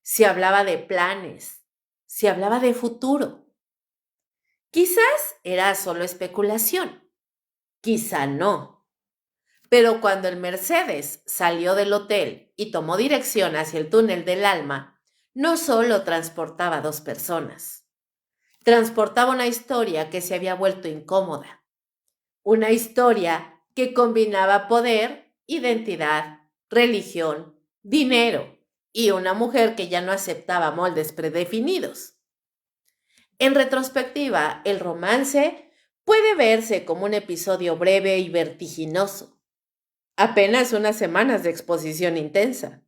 [SPEAKER 1] Se hablaba de planes. Se hablaba de futuro. Quizás era solo especulación. Quizá no. Pero cuando el Mercedes salió del hotel y tomó dirección hacia el túnel del alma, no solo transportaba a dos personas. Transportaba una historia que se había vuelto incómoda. Una historia que combinaba poder, identidad, religión, dinero y una mujer que ya no aceptaba moldes predefinidos. En retrospectiva, el romance puede verse como un episodio breve y vertiginoso. Apenas unas semanas de exposición intensa.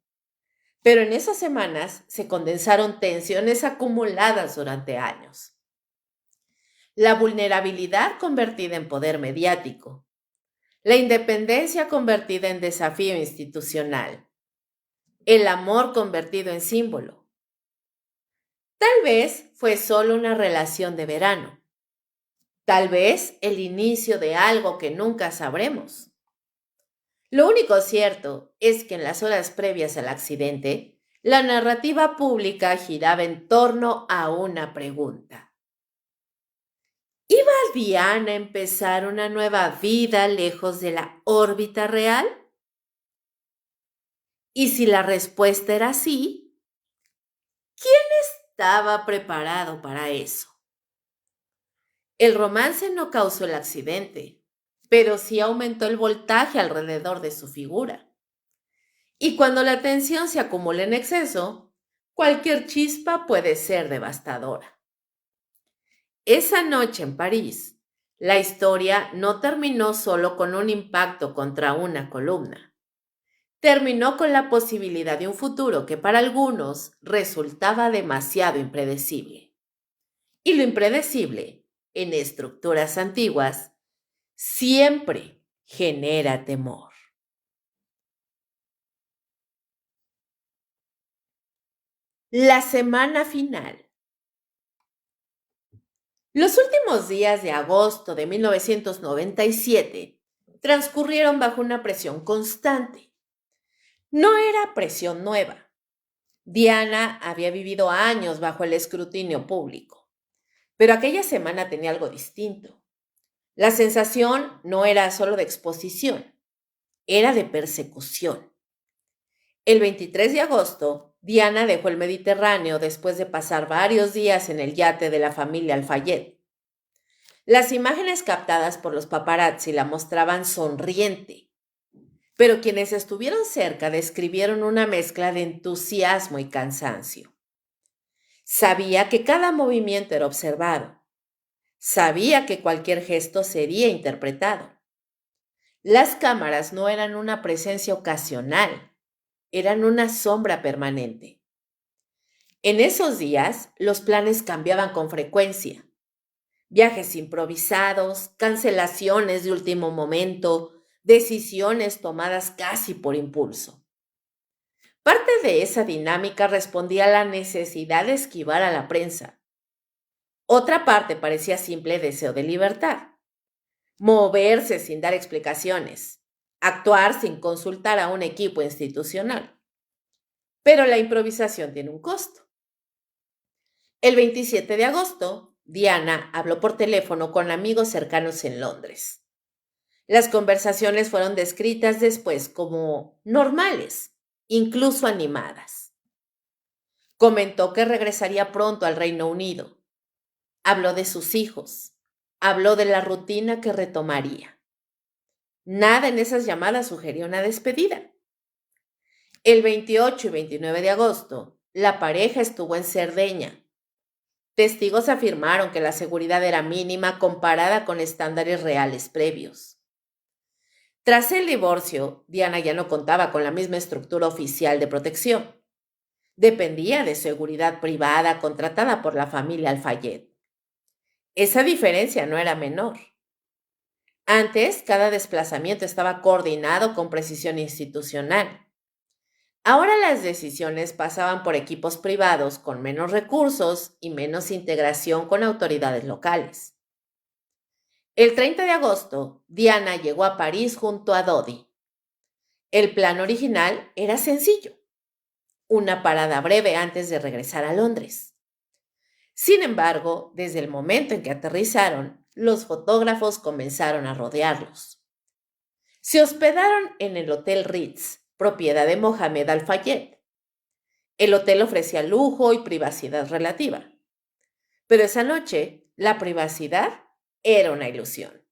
[SPEAKER 1] Pero en esas semanas se condensaron tensiones acumuladas durante años. La vulnerabilidad convertida en poder mediático. La independencia convertida en desafío institucional. El amor convertido en símbolo. Tal vez fue solo una relación de verano. Tal vez el inicio de algo que nunca sabremos. Lo único cierto es que en las horas previas al accidente, la narrativa pública giraba en torno a una pregunta. ¿Iba Diana a empezar una nueva vida lejos de la órbita real? Y si la respuesta era sí, ¿quién estaba preparado para eso? El romance no causó el accidente, pero sí aumentó el voltaje alrededor de su figura. Y cuando la tensión se acumula en exceso, cualquier chispa puede ser devastadora. Esa noche en París, la historia no terminó solo con un impacto contra una columna. Terminó con la posibilidad de un futuro que para algunos resultaba demasiado impredecible. Y lo impredecible, en estructuras antiguas, siempre genera temor. La semana final. Los últimos días de agosto de 1997 transcurrieron bajo una presión constante. No era presión nueva. Diana había vivido años bajo el escrutinio público, pero aquella semana tenía algo distinto. La sensación no era solo de exposición, era de persecución. El 23 de agosto, Diana dejó el Mediterráneo después de pasar varios días en el yate de la familia Al-Fayed. Las imágenes captadas por los paparazzi la mostraban sonriente, pero quienes estuvieron cerca describieron una mezcla de entusiasmo y cansancio. Sabía que cada movimiento era observado. Sabía que cualquier gesto sería interpretado. Las cámaras no eran una presencia ocasional, eran una sombra permanente. En esos días, los planes cambiaban con frecuencia. Viajes improvisados, cancelaciones de último momento, decisiones tomadas casi por impulso. Parte de esa dinámica respondía a la necesidad de esquivar a la prensa. Otra parte parecía simple deseo de libertad. Moverse sin dar explicaciones. Actuar sin consultar a un equipo institucional. Pero la improvisación tiene un costo. El 27 de agosto, Diana habló por teléfono con amigos cercanos en Londres. Las conversaciones fueron descritas después como normales, incluso animadas. Comentó que regresaría pronto al Reino Unido. Habló de sus hijos. Habló de la rutina que retomaría. Nada en esas llamadas sugería una despedida. El 28 y 29 de agosto, la pareja estuvo en Cerdeña. Testigos afirmaron que la seguridad era mínima comparada con estándares reales previos. Tras el divorcio, Diana ya no contaba con la misma estructura oficial de protección. Dependía de seguridad privada contratada por la familia Al-Fayed. Esa diferencia no era menor. Antes, cada desplazamiento estaba coordinado con precisión institucional. Ahora las decisiones pasaban por equipos privados con menos recursos y menos integración con autoridades locales. El 30 de agosto, Diana llegó a París junto a Dodi. El plan original era sencillo, una parada breve antes de regresar a Londres. Sin embargo, desde el momento en que aterrizaron, los fotógrafos comenzaron a rodearlos. Se hospedaron en el Hotel Ritz, propiedad de Mohamed Al-Fayed. El hotel ofrecía lujo y privacidad relativa. Pero esa noche, la privacidad era una ilusión.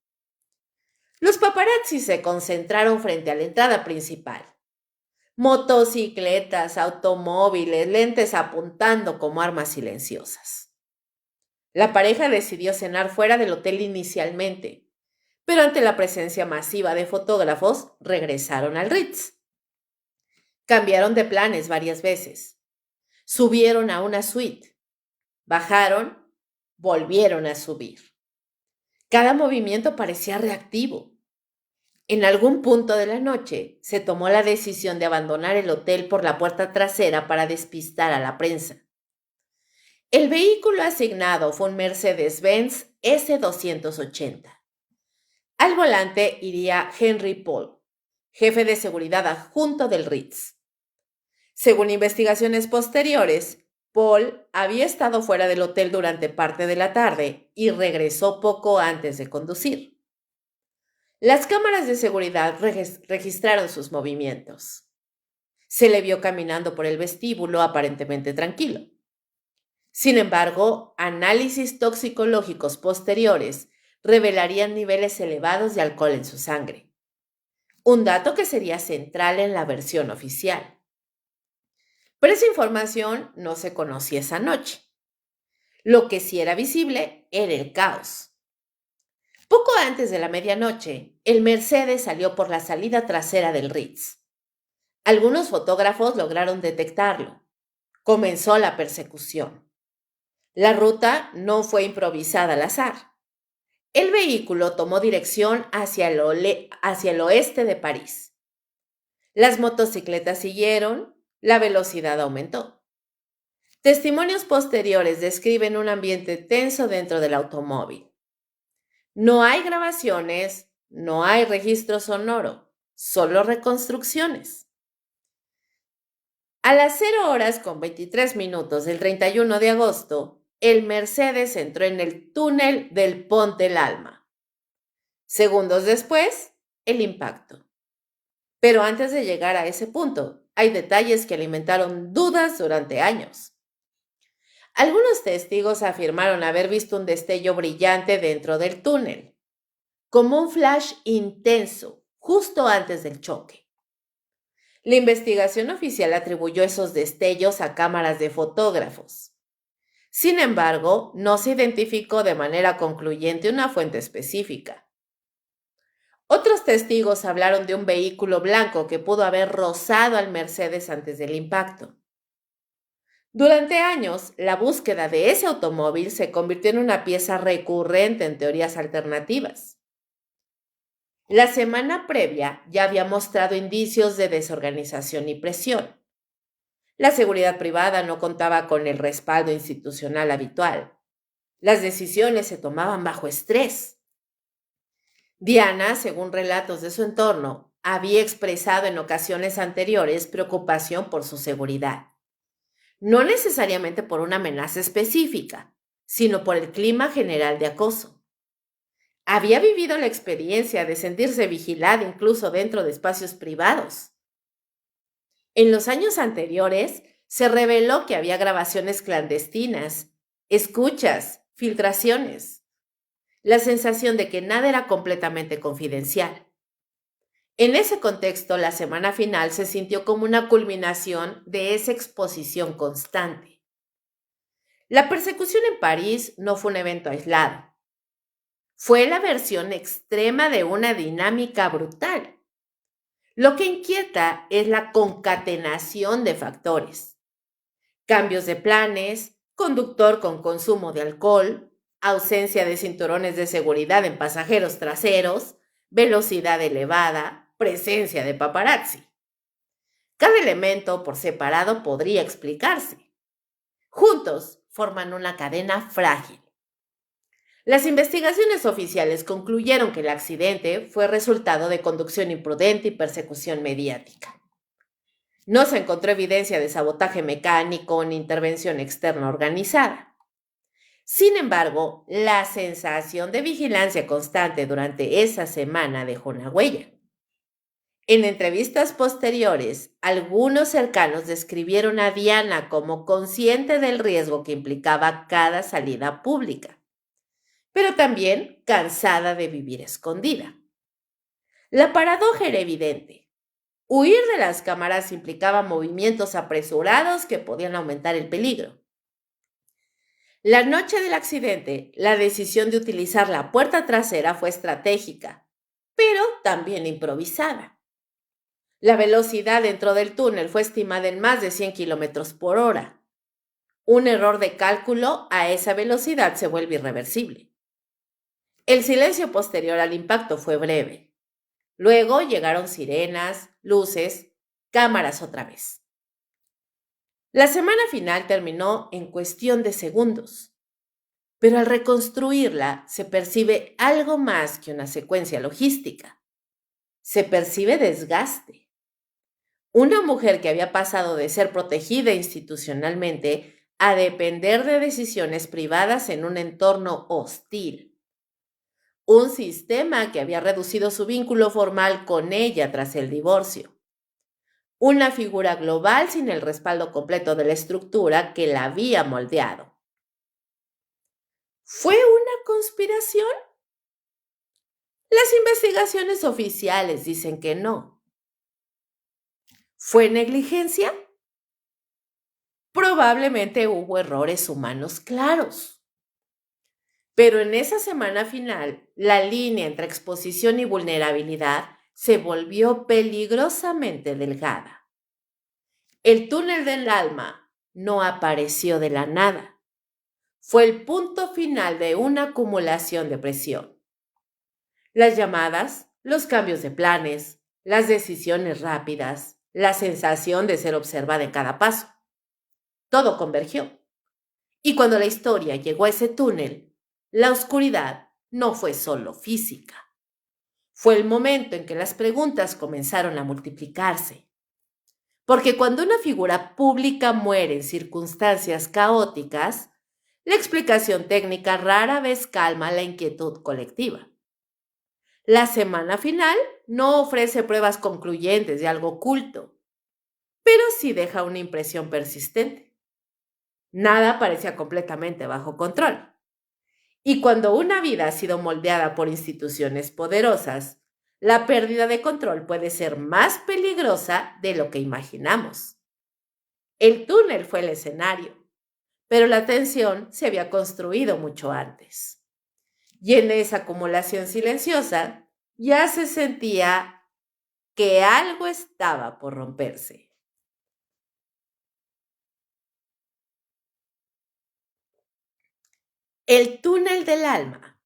[SPEAKER 1] Los paparazzi se concentraron frente a la entrada principal. Motocicletas, automóviles, lentes apuntando como armas silenciosas. La pareja decidió cenar fuera del hotel inicialmente, pero ante la presencia masiva de fotógrafos, regresaron al Ritz. Cambiaron de planes varias veces. Subieron a una suite. Bajaron, volvieron a subir. Cada movimiento parecía reactivo. En algún punto de la noche se tomó la decisión de abandonar el hotel por la puerta trasera para despistar a la prensa. El vehículo asignado fue un Mercedes-Benz S280. Al volante iría Henry Paul, jefe de seguridad adjunto del Ritz. Según investigaciones posteriores, Paul había estado fuera del hotel durante parte de la tarde y regresó poco antes de conducir. Las cámaras de seguridad registraron sus movimientos. Se le vio caminando por el vestíbulo aparentemente tranquilo. Sin embargo, análisis toxicológicos posteriores revelarían niveles elevados de alcohol en su sangre, un dato que sería central en la versión oficial. Pero esa información no se conocía esa noche. Lo que sí era visible era el caos. Poco antes de la medianoche, el Mercedes salió por la salida trasera del Ritz. Algunos fotógrafos lograron detectarlo. Comenzó la persecución. La ruta no fue improvisada al azar. El vehículo tomó dirección hacia el oeste de París. Las motocicletas siguieron, la velocidad aumentó. Testimonios posteriores describen un ambiente tenso dentro del automóvil. No hay grabaciones, no hay registro sonoro, solo reconstrucciones. A las 0:23 del 31 de agosto, el Mercedes entró en el túnel del Pont del Alma. Segundos después, el impacto. Pero antes de llegar a ese punto, hay detalles que alimentaron dudas durante años. Algunos testigos afirmaron haber visto un destello brillante dentro del túnel, como un flash intenso, justo antes del choque. La investigación oficial atribuyó esos destellos a cámaras de fotógrafos. Sin embargo, no se identificó de manera concluyente una fuente específica. Otros testigos hablaron de un vehículo blanco que pudo haber rozado al Mercedes antes del impacto. Durante años, la búsqueda de ese automóvil se convirtió en una pieza recurrente en teorías alternativas. La semana previa ya había mostrado indicios de desorganización y presión. La seguridad privada no contaba con el respaldo institucional habitual. Las decisiones se tomaban bajo estrés. Diana, según relatos de su entorno, había expresado en ocasiones anteriores preocupación por su seguridad. No necesariamente por una amenaza específica, sino por el clima general de acoso. Había vivido la experiencia de sentirse vigilada incluso dentro de espacios privados. En los años anteriores, se reveló que había grabaciones clandestinas, escuchas, filtraciones. La sensación de que nada era completamente confidencial. En ese contexto, la semana final se sintió como una culminación de esa exposición constante. La persecución en París no fue un evento aislado. Fue la versión extrema de una dinámica brutal. Lo que inquieta es la concatenación de factores. Cambios de planes, conductor con consumo de alcohol, ausencia de cinturones de seguridad en pasajeros traseros, velocidad elevada, presencia de paparazzi. Cada elemento por separado podría explicarse. Juntos forman una cadena frágil. Las investigaciones oficiales concluyeron que el accidente fue resultado de conducción imprudente y persecución mediática. No se encontró evidencia de sabotaje mecánico ni intervención externa organizada. Sin embargo, la sensación de vigilancia constante durante esa semana dejó una huella. En entrevistas posteriores, algunos cercanos describieron a Diana como consciente del riesgo que implicaba cada salida pública, pero también cansada de vivir escondida. La paradoja era evidente. Huir de las cámaras implicaba movimientos apresurados que podían aumentar el peligro. La noche del accidente, la decisión de utilizar la puerta trasera fue estratégica, pero también improvisada. La velocidad dentro del túnel fue estimada en más de 100 kilómetros por hora. Un error de cálculo a esa velocidad se vuelve irreversible. El silencio posterior al impacto fue breve. Luego llegaron sirenas, luces, cámaras otra vez. La semana final terminó en cuestión de segundos, pero al reconstruirla se percibe algo más que una secuencia logística. Se percibe desgaste. Una mujer que había pasado de ser protegida institucionalmente a depender de decisiones privadas en un entorno hostil. Un sistema que había reducido su vínculo formal con ella tras el divorcio. Una figura global sin el respaldo completo de la estructura que la había moldeado. ¿Fue una conspiración? Las investigaciones oficiales dicen que no. ¿Fue negligencia? Probablemente hubo errores humanos claros. Pero en esa semana final, la línea entre exposición y vulnerabilidad se volvió peligrosamente delgada. El túnel del alma no apareció de la nada. Fue el punto final de una acumulación de presión. Las llamadas, los cambios de planes, las decisiones rápidas, la sensación de ser observada en cada paso. Todo convergió. Y cuando la historia llegó a ese túnel, la oscuridad no fue solo física. Fue el momento en que las preguntas comenzaron a multiplicarse. Porque cuando una figura pública muere en circunstancias caóticas, la explicación técnica rara vez calma la inquietud colectiva. La semana final no ofrece pruebas concluyentes de algo oculto, pero sí deja una impresión persistente. Nada parecía completamente bajo control. Y cuando una vida ha sido moldeada por instituciones poderosas, la pérdida de control puede ser más peligrosa de lo que imaginamos. El túnel fue el escenario, pero la tensión se había construido mucho antes. Y en esa acumulación silenciosa ya se sentía que algo estaba por romperse. El túnel del alma.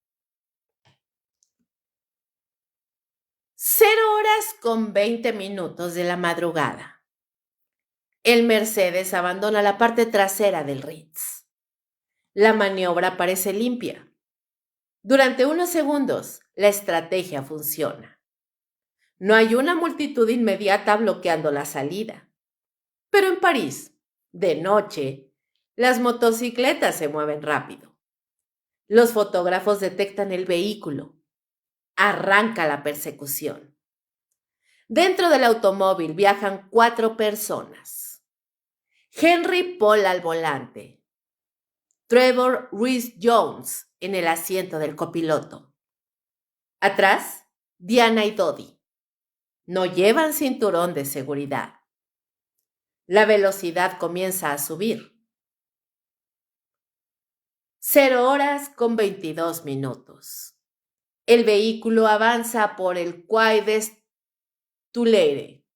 [SPEAKER 1] 0:20 de la madrugada. El Mercedes abandona la parte trasera del Ritz. La maniobra parece limpia. Durante unos segundos, la estrategia funciona. No hay una multitud inmediata bloqueando la salida. Pero en París, de noche, las motocicletas se mueven rápido. Los fotógrafos detectan el vehículo. Arranca la persecución. Dentro del automóvil viajan 4 personas. Henry Paul al volante. Trevor Rhys Jones en el asiento del copiloto. Atrás, Diana y Dodi. No llevan cinturón de seguridad. La velocidad comienza a subir. 0:22. El vehículo avanza por el Quai des Tuileries.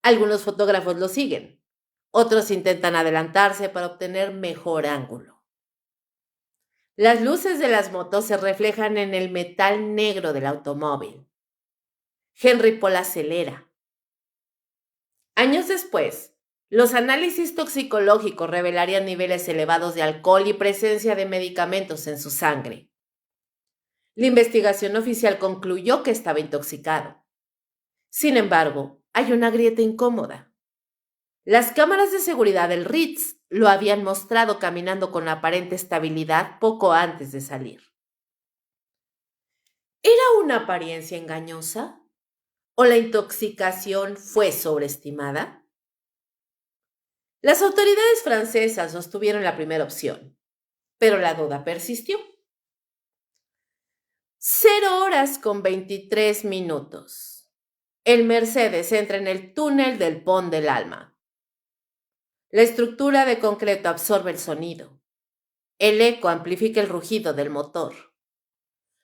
[SPEAKER 1] Algunos fotógrafos lo siguen. Otros intentan adelantarse para obtener mejor ángulo. Las luces de las motos se reflejan en el metal negro del automóvil. Henry Paul acelera. Años después, los análisis toxicológicos revelarían niveles elevados de alcohol y presencia de medicamentos en su sangre. La investigación oficial concluyó que estaba intoxicado. Sin embargo, hay una grieta incómoda. Las cámaras de seguridad del Ritz lo habían mostrado caminando con aparente estabilidad poco antes de salir. ¿Era una apariencia engañosa? ¿O la intoxicación fue sobreestimada? Las autoridades francesas sostuvieron la primera opción, pero la duda persistió. 0:23. El Mercedes entra en el túnel del Pont del Alma. La estructura de concreto absorbe el sonido. El eco amplifica el rugido del motor.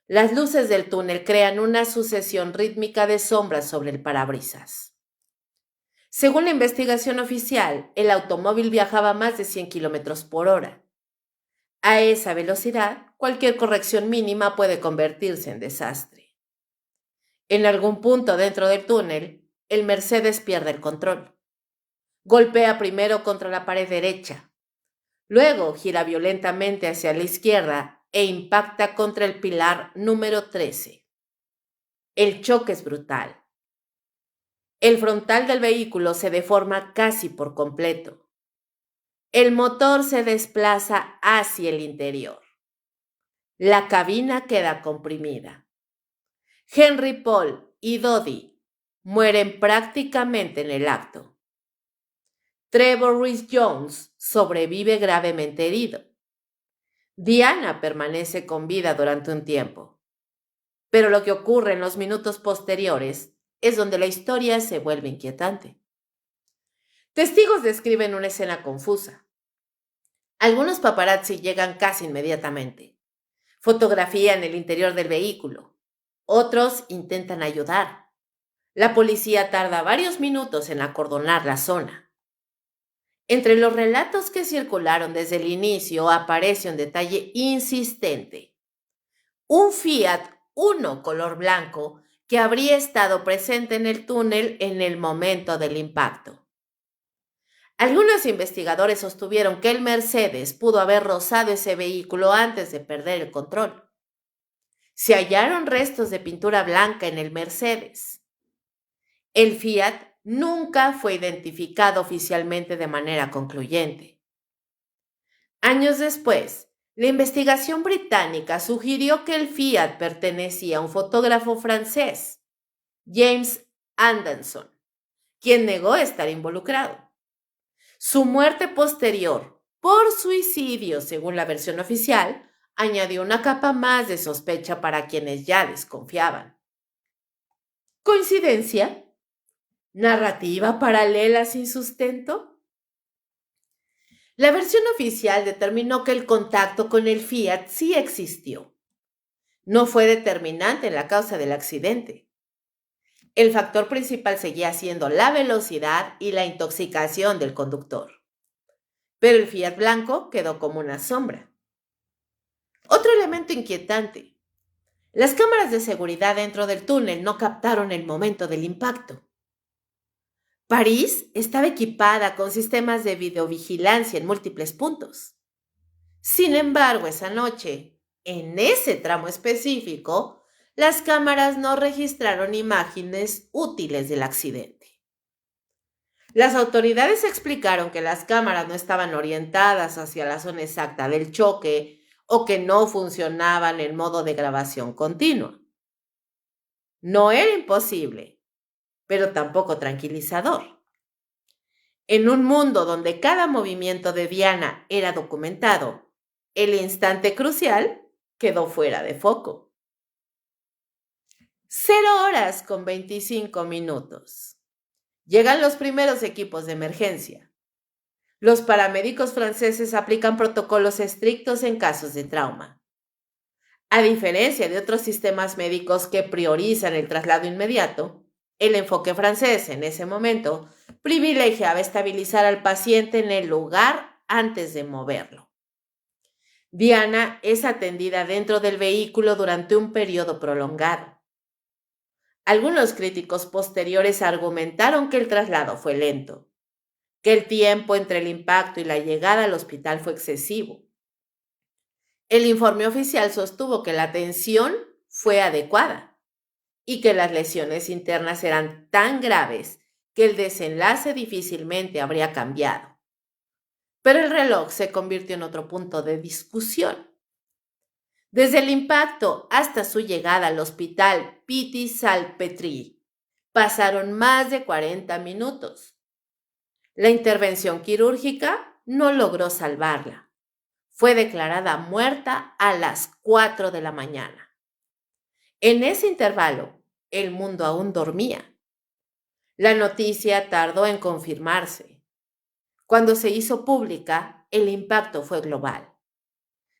[SPEAKER 1] Las luces del túnel crean una sucesión rítmica de sombras sobre el parabrisas. Según la investigación oficial, el automóvil viajaba a más de 100 kilómetros por hora. A esa velocidad, cualquier corrección mínima puede convertirse en desastre. En algún punto dentro del túnel, el Mercedes pierde el control. Golpea primero contra la pared derecha, luego gira violentamente hacia la izquierda e impacta contra el pilar número 13. El choque es brutal. El frontal del vehículo se deforma casi por completo. El motor se desplaza hacia el interior. La cabina queda comprimida. Henry Paul y Dodie mueren prácticamente en el acto. Trevor Rhys Jones sobrevive gravemente herido. Diana permanece con vida durante un tiempo. Pero lo que ocurre en los minutos posteriores es donde la historia se vuelve inquietante. Testigos describen una escena confusa. Algunos paparazzi llegan casi inmediatamente. Fotografían el interior del vehículo. Otros intentan ayudar. La policía tarda varios minutos en acordonar la zona. Entre los relatos que circularon desde el inicio aparece un detalle insistente. Un Fiat Uno color blanco que habría estado presente en el túnel en el momento del impacto. Algunos investigadores sostuvieron que el Mercedes pudo haber rozado ese vehículo antes de perder el control. Se hallaron restos de pintura blanca en el Mercedes. El Fiat nunca fue identificado oficialmente de manera concluyente. Años después, la investigación británica sugirió que el Fiat pertenecía a un fotógrafo francés, James Anderson, quien negó estar involucrado. Su muerte posterior, por suicidio según la versión oficial, añadió una capa más de sospecha para quienes ya desconfiaban. ¿Coincidencia? ¿Narrativa paralela sin sustento? La versión oficial determinó que el contacto con el Fiat sí existió. No fue determinante en la causa del accidente. El factor principal seguía siendo la velocidad y la intoxicación del conductor. Pero el Fiat blanco quedó como una sombra. Otro elemento inquietante. Las cámaras de seguridad dentro del túnel no captaron el momento del impacto. París estaba equipada con sistemas de videovigilancia en múltiples puntos. Sin embargo, esa noche, en ese tramo específico, las cámaras no registraron imágenes útiles del accidente. Las autoridades explicaron que las cámaras no estaban orientadas hacia la zona exacta del choque o que no funcionaban en modo de grabación continua. No era imposible, pero tampoco tranquilizador. En un mundo donde cada movimiento de Diana era documentado, el instante crucial quedó fuera de foco. 0:25. Llegan los primeros equipos de emergencia. Los paramédicos franceses aplican protocolos estrictos en casos de trauma. A diferencia de otros sistemas médicos que priorizan el traslado inmediato, el enfoque francés en ese momento privilegiaba estabilizar al paciente en el lugar antes de moverlo. Diana es atendida dentro del vehículo durante un periodo prolongado. Algunos críticos posteriores argumentaron que el traslado fue lento, que el tiempo entre el impacto y la llegada al hospital fue excesivo. El informe oficial sostuvo que la atención fue adecuada y que las lesiones internas eran tan graves que el desenlace difícilmente habría cambiado. Pero el reloj se convirtió en otro punto de discusión. Desde el impacto hasta su llegada al hospital Piti-Salpêtrière pasaron más de 40 minutos. La intervención quirúrgica no logró salvarla. Fue declarada muerta a las 4 de la mañana. En ese intervalo, el mundo aún dormía. La noticia tardó en confirmarse. Cuando se hizo pública, el impacto fue global.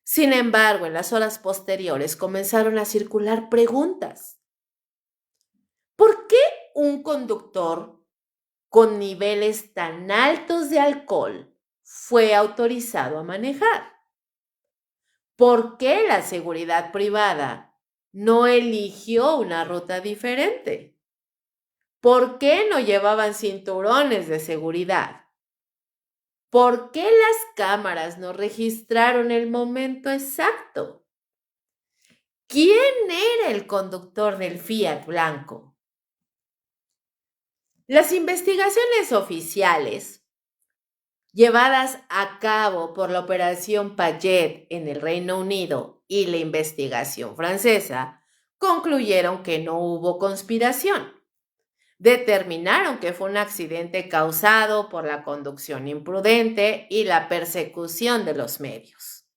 [SPEAKER 1] Sin embargo, en las horas posteriores comenzaron a circular preguntas. ¿Por qué un conductor con niveles tan altos de alcohol fue autorizado a manejar? ¿Por qué la seguridad privada no eligió una ruta diferente? ¿Por qué no llevaban cinturones de seguridad? ¿Por qué las cámaras no registraron el momento exacto? ¿Quién era el conductor del Fiat blanco? Las investigaciones oficiales llevadas a cabo por la Operación Paget en el Reino Unido y la investigación francesa concluyeron que no hubo conspiración. Determinaron que fue un accidente causado por la conducción imprudente y la persecución de los medios.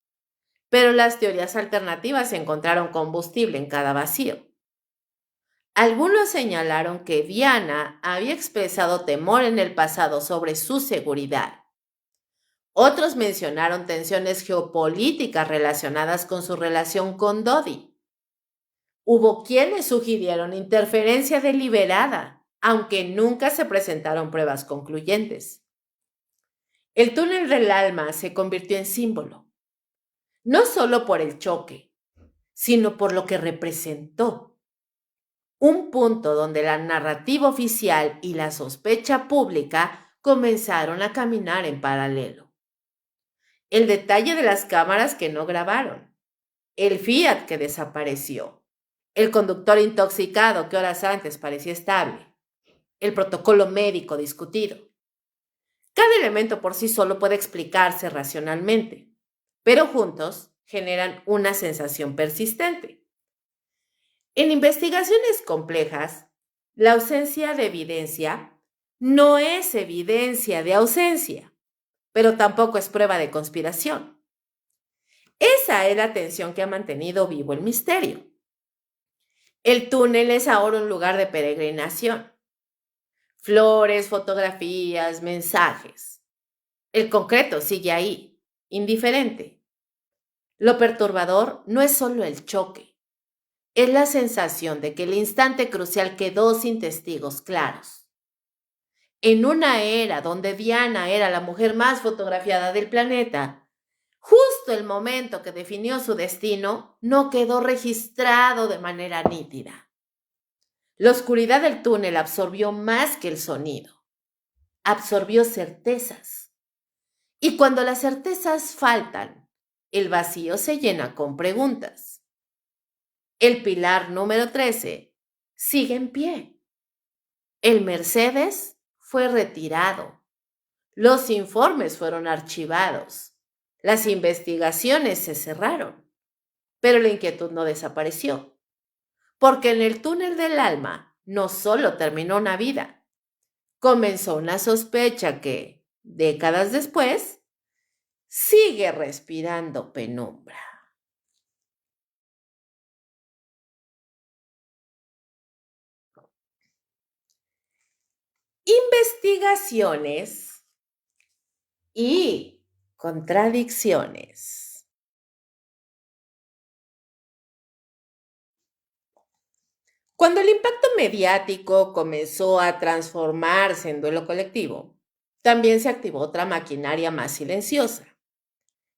[SPEAKER 1] Pero las teorías alternativas encontraron combustible en cada vacío. Algunos señalaron que Diana había expresado temor en el pasado sobre su seguridad. Otros mencionaron tensiones geopolíticas relacionadas con su relación con Dodi. Hubo quienes sugirieron interferencia deliberada, aunque nunca se presentaron pruebas concluyentes. El túnel del alma se convirtió en símbolo, no solo por el choque, sino por lo que representó. Un punto donde la narrativa oficial y la sospecha pública comenzaron a caminar en paralelo. El detalle de las cámaras que no grabaron, el Fiat que desapareció, el conductor intoxicado que horas antes parecía estable, el protocolo médico discutido. Cada elemento por sí solo puede explicarse racionalmente, pero juntos generan una sensación persistente. En investigaciones complejas, la ausencia de evidencia no es evidencia de ausencia, pero tampoco es prueba de conspiración. Esa es la tensión que ha mantenido vivo el misterio. El túnel es ahora un lugar de peregrinación. Flores, fotografías, mensajes. El concreto sigue ahí, indiferente. Lo perturbador no es solo el choque, es la sensación de que el instante crucial quedó sin testigos claros. En una era donde Diana era la mujer más fotografiada del planeta, justo el momento que definió su destino no quedó registrado de manera nítida. La oscuridad del túnel absorbió más que el sonido, absorbió certezas. Y cuando las certezas faltan, el vacío se llena con preguntas. El pilar número 13 sigue en pie. El Mercedes fue retirado. Los informes fueron archivados. Las investigaciones se cerraron. Pero la inquietud no desapareció. Porque en el túnel del alma no solo terminó una vida, comenzó una sospecha que, décadas después, sigue respirando penumbra. Investigaciones y contradicciones. Cuando el impacto mediático comenzó a transformarse en duelo colectivo, también se activó otra maquinaria más silenciosa,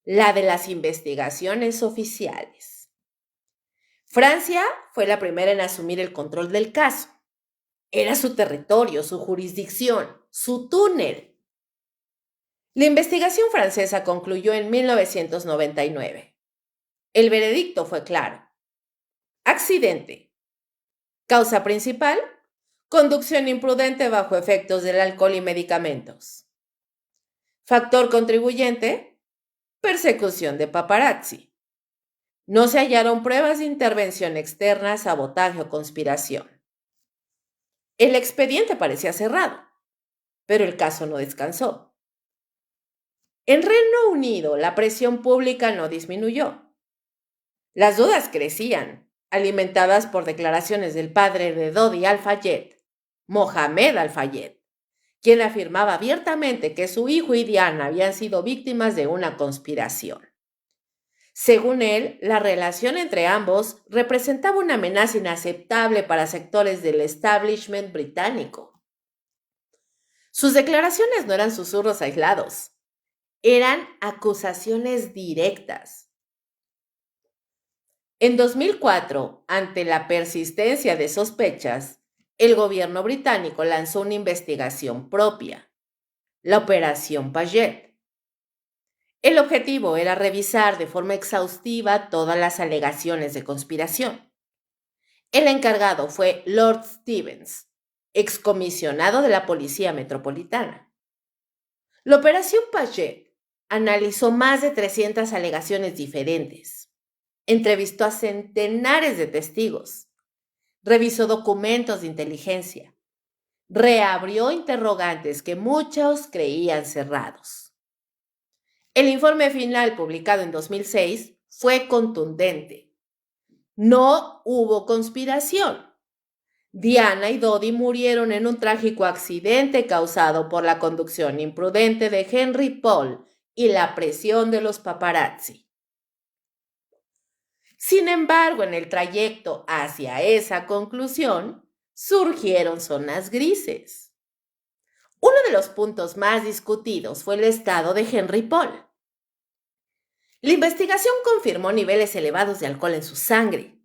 [SPEAKER 1] la de las investigaciones oficiales. Francia fue la primera en asumir el control del caso. Era su territorio, su jurisdicción, su túnel. La investigación francesa concluyó en 1999. El veredicto fue claro. Accidente. Causa principal, conducción imprudente bajo efectos del alcohol y medicamentos. Factor contribuyente, persecución de paparazzi. No se hallaron pruebas de intervención externa, sabotaje o conspiración. El expediente parecía cerrado, pero el caso no descansó. En Reino Unido, la presión pública no disminuyó. Las dudas crecían, alimentadas por declaraciones del padre de Dodi Al-Fayed, Mohamed Al-Fayed, quien afirmaba abiertamente que su hijo y Diana habían sido víctimas de una conspiración. Según él, la relación entre ambos representaba una amenaza inaceptable para sectores del establishment británico. Sus declaraciones no eran susurros aislados, eran acusaciones directas. En 2004, ante la persistencia de sospechas, el gobierno británico lanzó una investigación propia, la Operación Paget, El objetivo era revisar de forma exhaustiva todas las alegaciones de conspiración. El encargado fue Lord Stevens, excomisionado de la Policía Metropolitana. La Operación Paget analizó más de 300 alegaciones diferentes, entrevistó a centenares de testigos, revisó documentos de inteligencia, reabrió interrogantes que muchos creían cerrados. El informe final, publicado en 2006, fue contundente. No hubo conspiración. Diana y Dodi murieron en un trágico accidente causado por la conducción imprudente de Henry Paul y la presión de los paparazzi. Sin embargo, en el trayecto hacia esa conclusión, surgieron zonas grises. Uno de los puntos más discutidos fue el estado de Henry Paul. La investigación confirmó niveles elevados de alcohol en su sangre,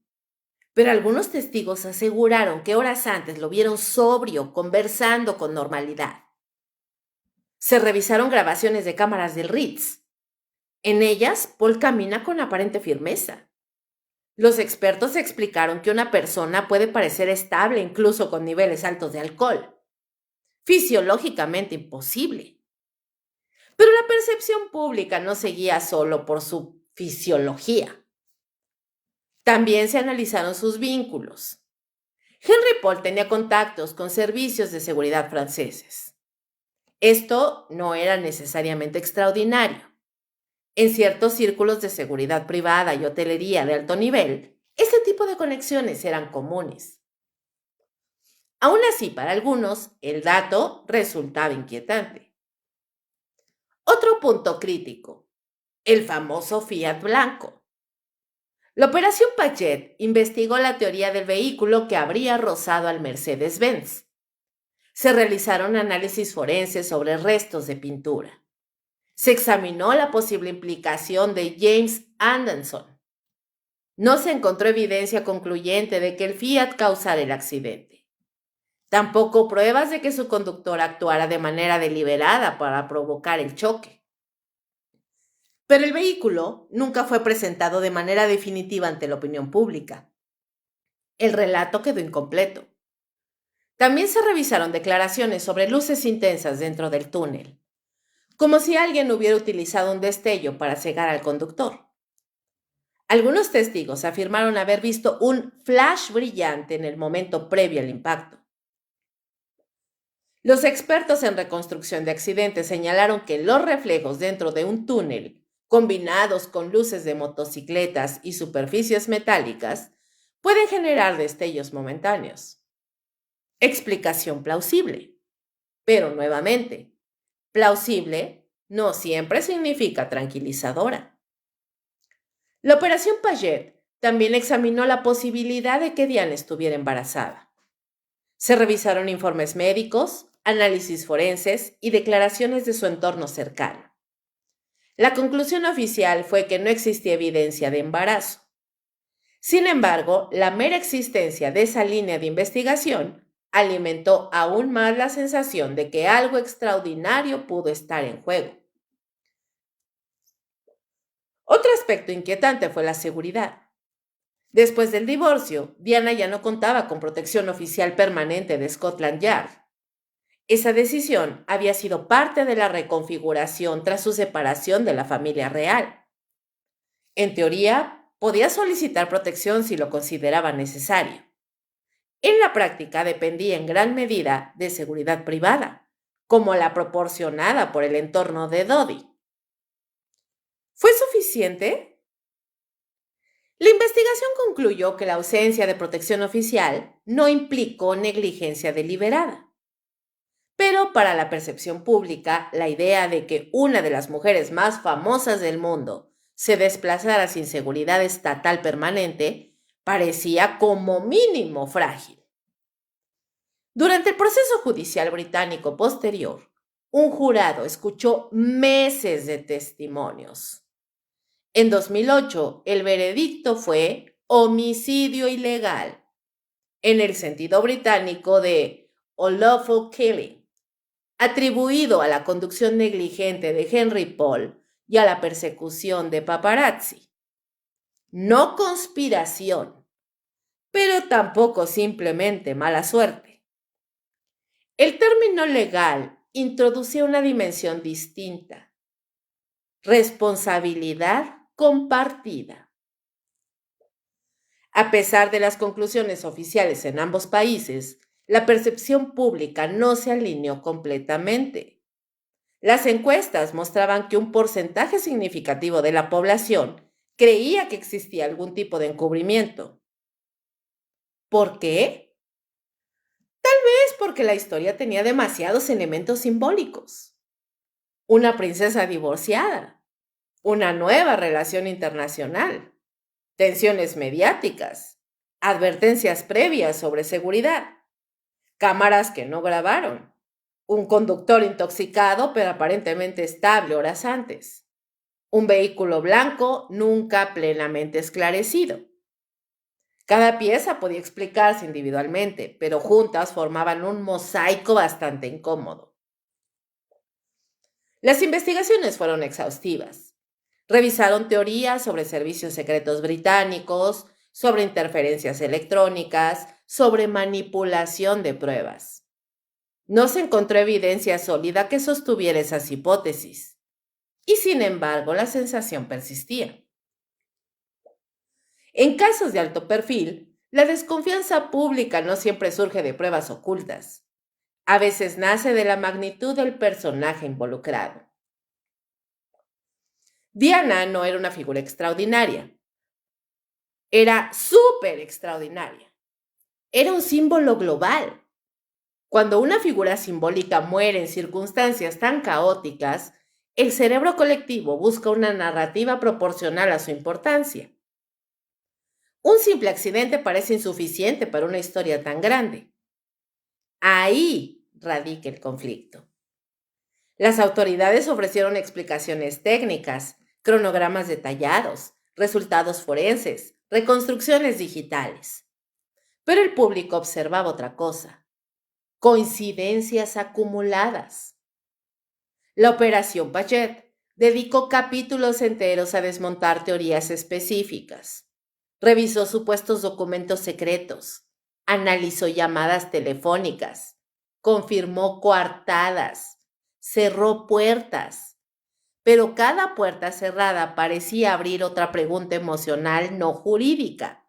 [SPEAKER 1] pero algunos testigos aseguraron que horas antes lo vieron sobrio, conversando con normalidad. Se revisaron grabaciones de cámaras del Ritz. En ellas, Paul camina con aparente firmeza. Los expertos explicaron que una persona puede parecer estable incluso con niveles altos de alcohol. Fisiológicamente imposible. Pero la percepción pública no se guía solo por su fisiología. También se analizaron sus vínculos. Henry Paul tenía contactos con servicios de seguridad franceses. Esto no era necesariamente extraordinario. En ciertos círculos de seguridad privada y hotelería de alto nivel, este tipo de conexiones eran comunes. Aún así, para algunos, el dato resultaba inquietante. Otro punto crítico, el famoso Fiat blanco. La Operación Paget investigó la teoría del vehículo que habría rozado al Mercedes-Benz. Se realizaron análisis forenses sobre restos de pintura. Se examinó la posible implicación de James Anderson. No se encontró evidencia concluyente de que el Fiat causara el accidente. Tampoco pruebas de que su conductor actuara de manera deliberada para provocar el choque. Pero el vehículo nunca fue presentado de manera definitiva ante la opinión pública. El relato quedó incompleto. También se revisaron declaraciones sobre luces intensas dentro del túnel, como si alguien hubiera utilizado un destello para cegar al conductor. Algunos testigos afirmaron haber visto un flash brillante en el momento previo al impacto. Los expertos en reconstrucción de accidentes señalaron que los reflejos dentro de un túnel, combinados con luces de motocicletas y superficies metálicas, pueden generar destellos momentáneos. Explicación plausible. Pero nuevamente, plausible no siempre significa tranquilizadora. La Operación Paget también examinó la posibilidad de que Diana estuviera embarazada. Se revisaron informes médicos, análisis forenses y declaraciones de su entorno cercano. La conclusión oficial fue que no existía evidencia de embarazo. Sin embargo, la mera existencia de esa línea de investigación alimentó aún más la sensación de que algo extraordinario pudo estar en juego. Otro aspecto inquietante fue la seguridad. Después del divorcio, Diana ya no contaba con protección oficial permanente de Scotland Yard. Esa decisión había sido parte de la reconfiguración tras su separación de la familia real. En teoría, podía solicitar protección si lo consideraba necesario. En la práctica dependía en gran medida de seguridad privada, como la proporcionada por el entorno de Dodi. ¿Fue suficiente? La investigación concluyó que la ausencia de protección oficial no implicó negligencia deliberada. Pero para la percepción pública, la idea de que una de las mujeres más famosas del mundo se desplazara sin seguridad estatal permanente parecía como mínimo frágil. Durante el proceso judicial británico posterior, un jurado escuchó meses de testimonios. En 2008, el veredicto fue homicidio ilegal, en el sentido británico de unlawful killing, atribuido a la conducción negligente de Henry Paul y a la persecución de paparazzi. No conspiración, pero tampoco simplemente mala suerte. El término legal introducía una dimensión distinta: responsabilidad compartida. A pesar de las conclusiones oficiales en ambos países, la percepción pública no se alineó completamente. Las encuestas mostraban que un porcentaje significativo de la población creía que existía algún tipo de encubrimiento. ¿Por qué? Es porque la historia tenía demasiados elementos simbólicos. Una princesa divorciada, una nueva relación internacional, tensiones mediáticas, advertencias previas sobre seguridad, cámaras que no grabaron, un conductor intoxicado pero aparentemente estable horas antes, un vehículo blanco nunca plenamente esclarecido. Cada pieza podía explicarse individualmente, pero juntas formaban un mosaico bastante incómodo. Las investigaciones fueron exhaustivas. Revisaron teorías sobre servicios secretos británicos, sobre interferencias electrónicas, sobre manipulación de pruebas. No se encontró evidencia sólida que sostuviera esas hipótesis, y sin embargo la sensación persistía. En casos de alto perfil, la desconfianza pública no siempre surge de pruebas ocultas. A veces nace de la magnitud del personaje involucrado. Diana no era una figura extraordinaria, era súper extraordinaria. Era un símbolo global. Cuando una figura simbólica muere en circunstancias tan caóticas, el cerebro colectivo busca una narrativa proporcional a su importancia. Un simple accidente parece insuficiente para una historia tan grande. Ahí radica el conflicto. Las autoridades ofrecieron explicaciones técnicas, cronogramas detallados, resultados forenses, reconstrucciones digitales. Pero el público observaba otra cosa: coincidencias acumuladas. La Operación Payet dedicó capítulos enteros a desmontar teorías específicas. Revisó supuestos documentos secretos, analizó llamadas telefónicas, confirmó coartadas, cerró puertas, pero cada puerta cerrada parecía abrir otra pregunta emocional no jurídica,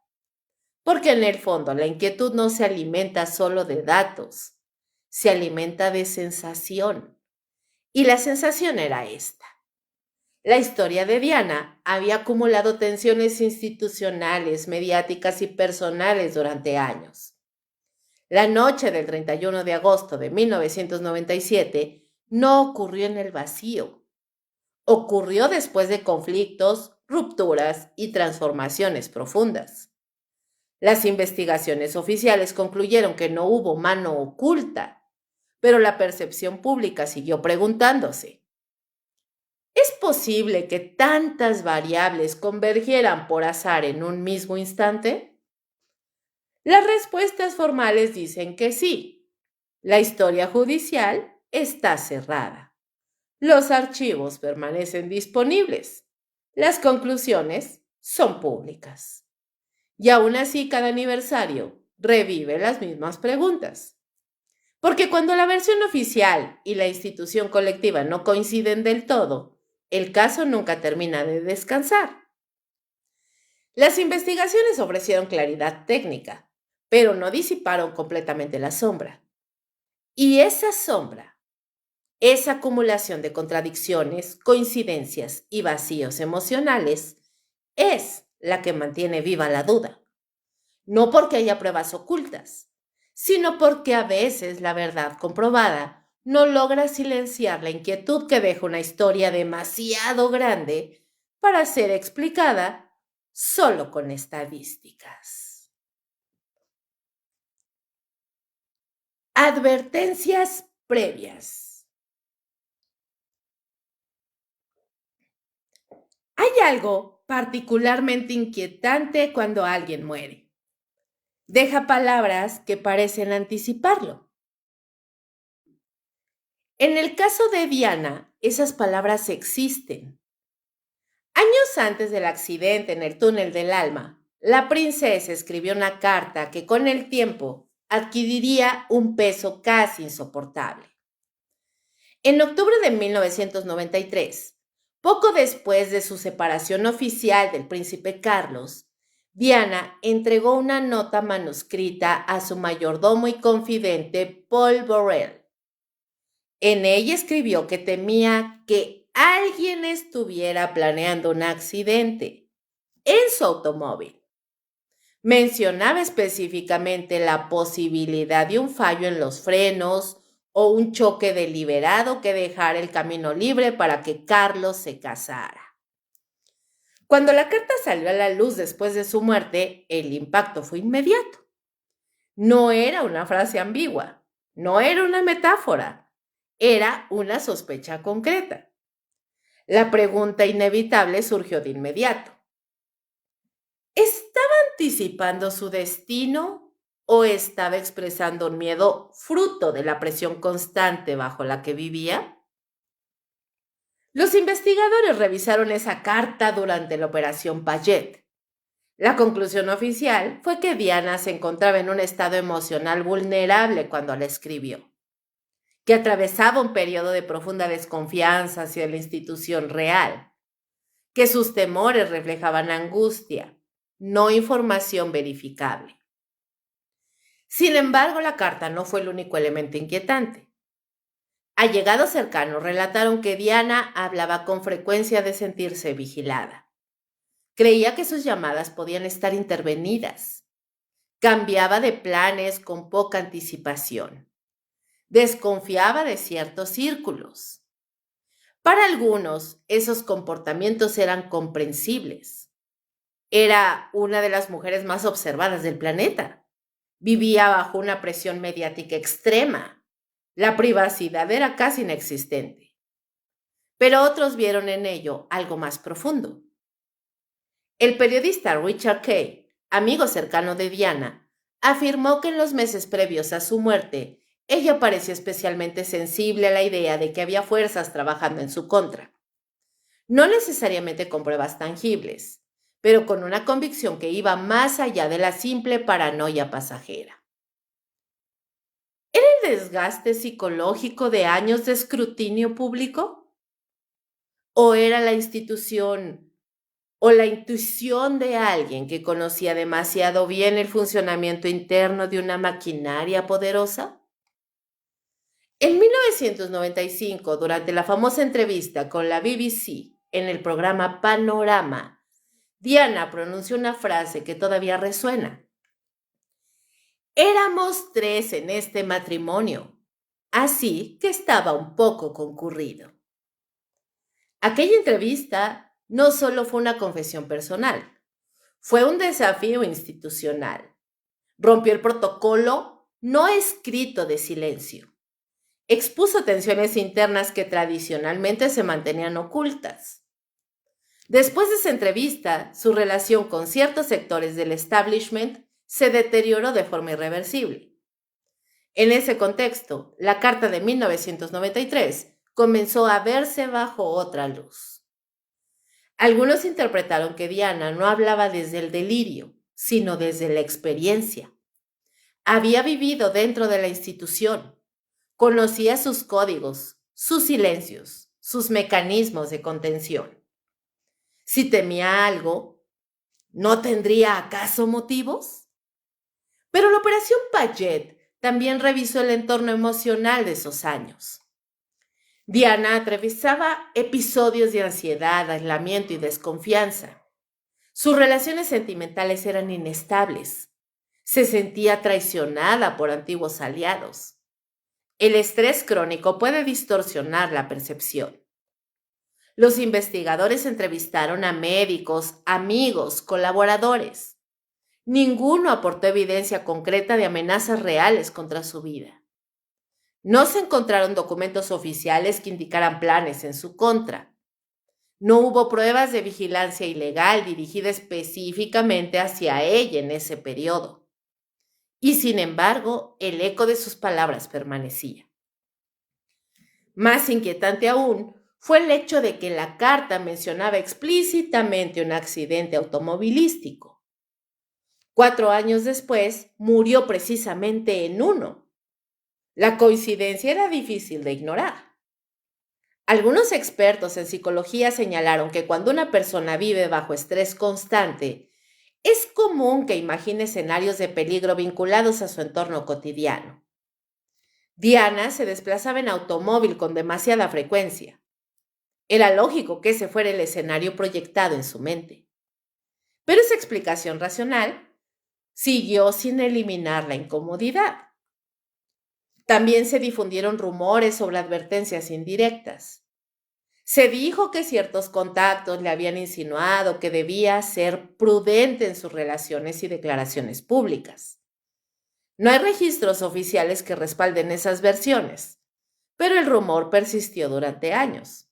[SPEAKER 1] porque en el fondo la inquietud no se alimenta solo de datos, se alimenta de sensación, y la sensación era esta. La historia de Diana había acumulado tensiones institucionales, mediáticas y personales durante años. La noche del 31 de agosto de 1997 no ocurrió en el vacío. Ocurrió después de conflictos, rupturas y transformaciones profundas. Las investigaciones oficiales concluyeron que no hubo mano oculta, pero la percepción pública siguió preguntándose: ¿es posible que tantas variables convergieran por azar en un mismo instante? Las respuestas formales dicen que sí. La historia judicial está cerrada. Los archivos permanecen disponibles. Las conclusiones son públicas. Y aún así, cada aniversario revive las mismas preguntas. Porque cuando la versión oficial y la institución colectiva no coinciden del todo, el caso nunca termina de descansar. Las investigaciones ofrecieron claridad técnica, pero no disiparon completamente la sombra. Y esa sombra, esa acumulación de contradicciones, coincidencias y vacíos emocionales, es la que mantiene viva la duda. No porque haya pruebas ocultas, sino porque a veces la verdad comprobada no logra silenciar la inquietud que deja una historia demasiado grande para ser explicada solo con estadísticas. Advertencias previas. Hay algo particularmente inquietante cuando alguien muere. Deja palabras que parecen anticiparlo. En el caso de Diana, esas palabras existen, Años antes del accidente en el túnel del alma, la princesa escribió una carta que con el tiempo adquiriría un peso casi insoportable. En octubre de 1993, poco después de su separación oficial del príncipe Carlos, Diana entregó una nota manuscrita a su mayordomo y confidente Paul Borrell. En ella escribió que temía que alguien estuviera planeando un accidente en su automóvil. Mencionaba específicamente la posibilidad de un fallo en los frenos o un choque deliberado que dejara el camino libre para que Carlos se casara. Cuando la carta salió a la luz después de su muerte, el impacto fue inmediato. No era una frase ambigua, no era una metáfora, era una sospecha concreta. La pregunta inevitable surgió de inmediato. ¿Estaba anticipando su destino o estaba expresando un miedo fruto de la presión constante bajo la que vivía? Los investigadores revisaron esa carta durante la Operación Payet. La conclusión oficial fue que Diana se encontraba en un estado emocional vulnerable cuando la escribió, que atravesaba un periodo de profunda desconfianza hacia la institución real, que sus temores reflejaban angustia, no información verificable. Sin embargo, la carta no fue el único elemento inquietante. Allegados cercanos relataron que Diana hablaba con frecuencia de sentirse vigilada. Creía que sus llamadas podían estar intervenidas. Cambiaba de planes con poca anticipación. Desconfiaba de ciertos círculos. Para algunos, esos comportamientos eran comprensibles. Era una de las mujeres más observadas del planeta. Vivía bajo una presión mediática extrema. La privacidad era casi inexistente. Pero otros vieron en ello algo más profundo. El periodista Richard Kay, amigo cercano de Diana, afirmó que en los meses previos a su muerte, ella parecía especialmente sensible a la idea de que había fuerzas trabajando en su contra. No necesariamente con pruebas tangibles, pero con una convicción que iba más allá de la simple paranoia pasajera. ¿Era el desgaste psicológico de años de escrutinio público? ¿O era la institución o la intuición de alguien que conocía demasiado bien el funcionamiento interno de una maquinaria poderosa? En 1995, durante la famosa entrevista con la BBC en el programa Panorama, Diana pronunció una frase que todavía resuena. Éramos 3 en este matrimonio, así que estaba un poco concurrido. Aquella entrevista no solo fue una confesión personal, fue un desafío institucional. Rompió el protocolo no escrito de silencio. Expuso tensiones internas que tradicionalmente se mantenían ocultas. Después de esa entrevista, su relación con ciertos sectores del establishment se deterioró de forma irreversible. En ese contexto, la Carta de 1993 comenzó a verse bajo otra luz. Algunos interpretaron que Diana no hablaba desde el delirio, sino desde la experiencia. Había vivido dentro de la institución, conocía sus códigos, sus silencios, sus mecanismos de contención. Si temía algo, ¿no tendría acaso motivos? Pero la Operación Payet también revisó el entorno emocional de esos años. Diana atravesaba episodios de ansiedad, aislamiento y desconfianza. Sus relaciones sentimentales eran inestables. Se sentía traicionada por antiguos aliados. El estrés crónico puede distorsionar la percepción. Los investigadores entrevistaron a médicos, amigos, colaboradores. Ninguno aportó evidencia concreta de amenazas reales contra su vida. No se encontraron documentos oficiales que indicaran planes en su contra. No hubo pruebas de vigilancia ilegal dirigida específicamente hacia ella en ese periodo. Y sin embargo, el eco de sus palabras permanecía. Más inquietante aún fue el hecho de que la carta mencionaba explícitamente un accidente automovilístico. 4 años después, murió precisamente en uno. La coincidencia era difícil de ignorar. Algunos expertos en psicología señalaron que cuando una persona vive bajo estrés constante, es común que imagine escenarios de peligro vinculados a su entorno cotidiano. Diana se desplazaba en automóvil con demasiada frecuencia. Era lógico que ese fuera el escenario proyectado en su mente. Pero esa explicación racional siguió sin eliminar la incomodidad. También se difundieron rumores sobre advertencias indirectas. Se dijo que ciertos contactos le habían insinuado que debía ser prudente en sus relaciones y declaraciones públicas. No hay registros oficiales que respalden esas versiones, pero el rumor persistió durante años.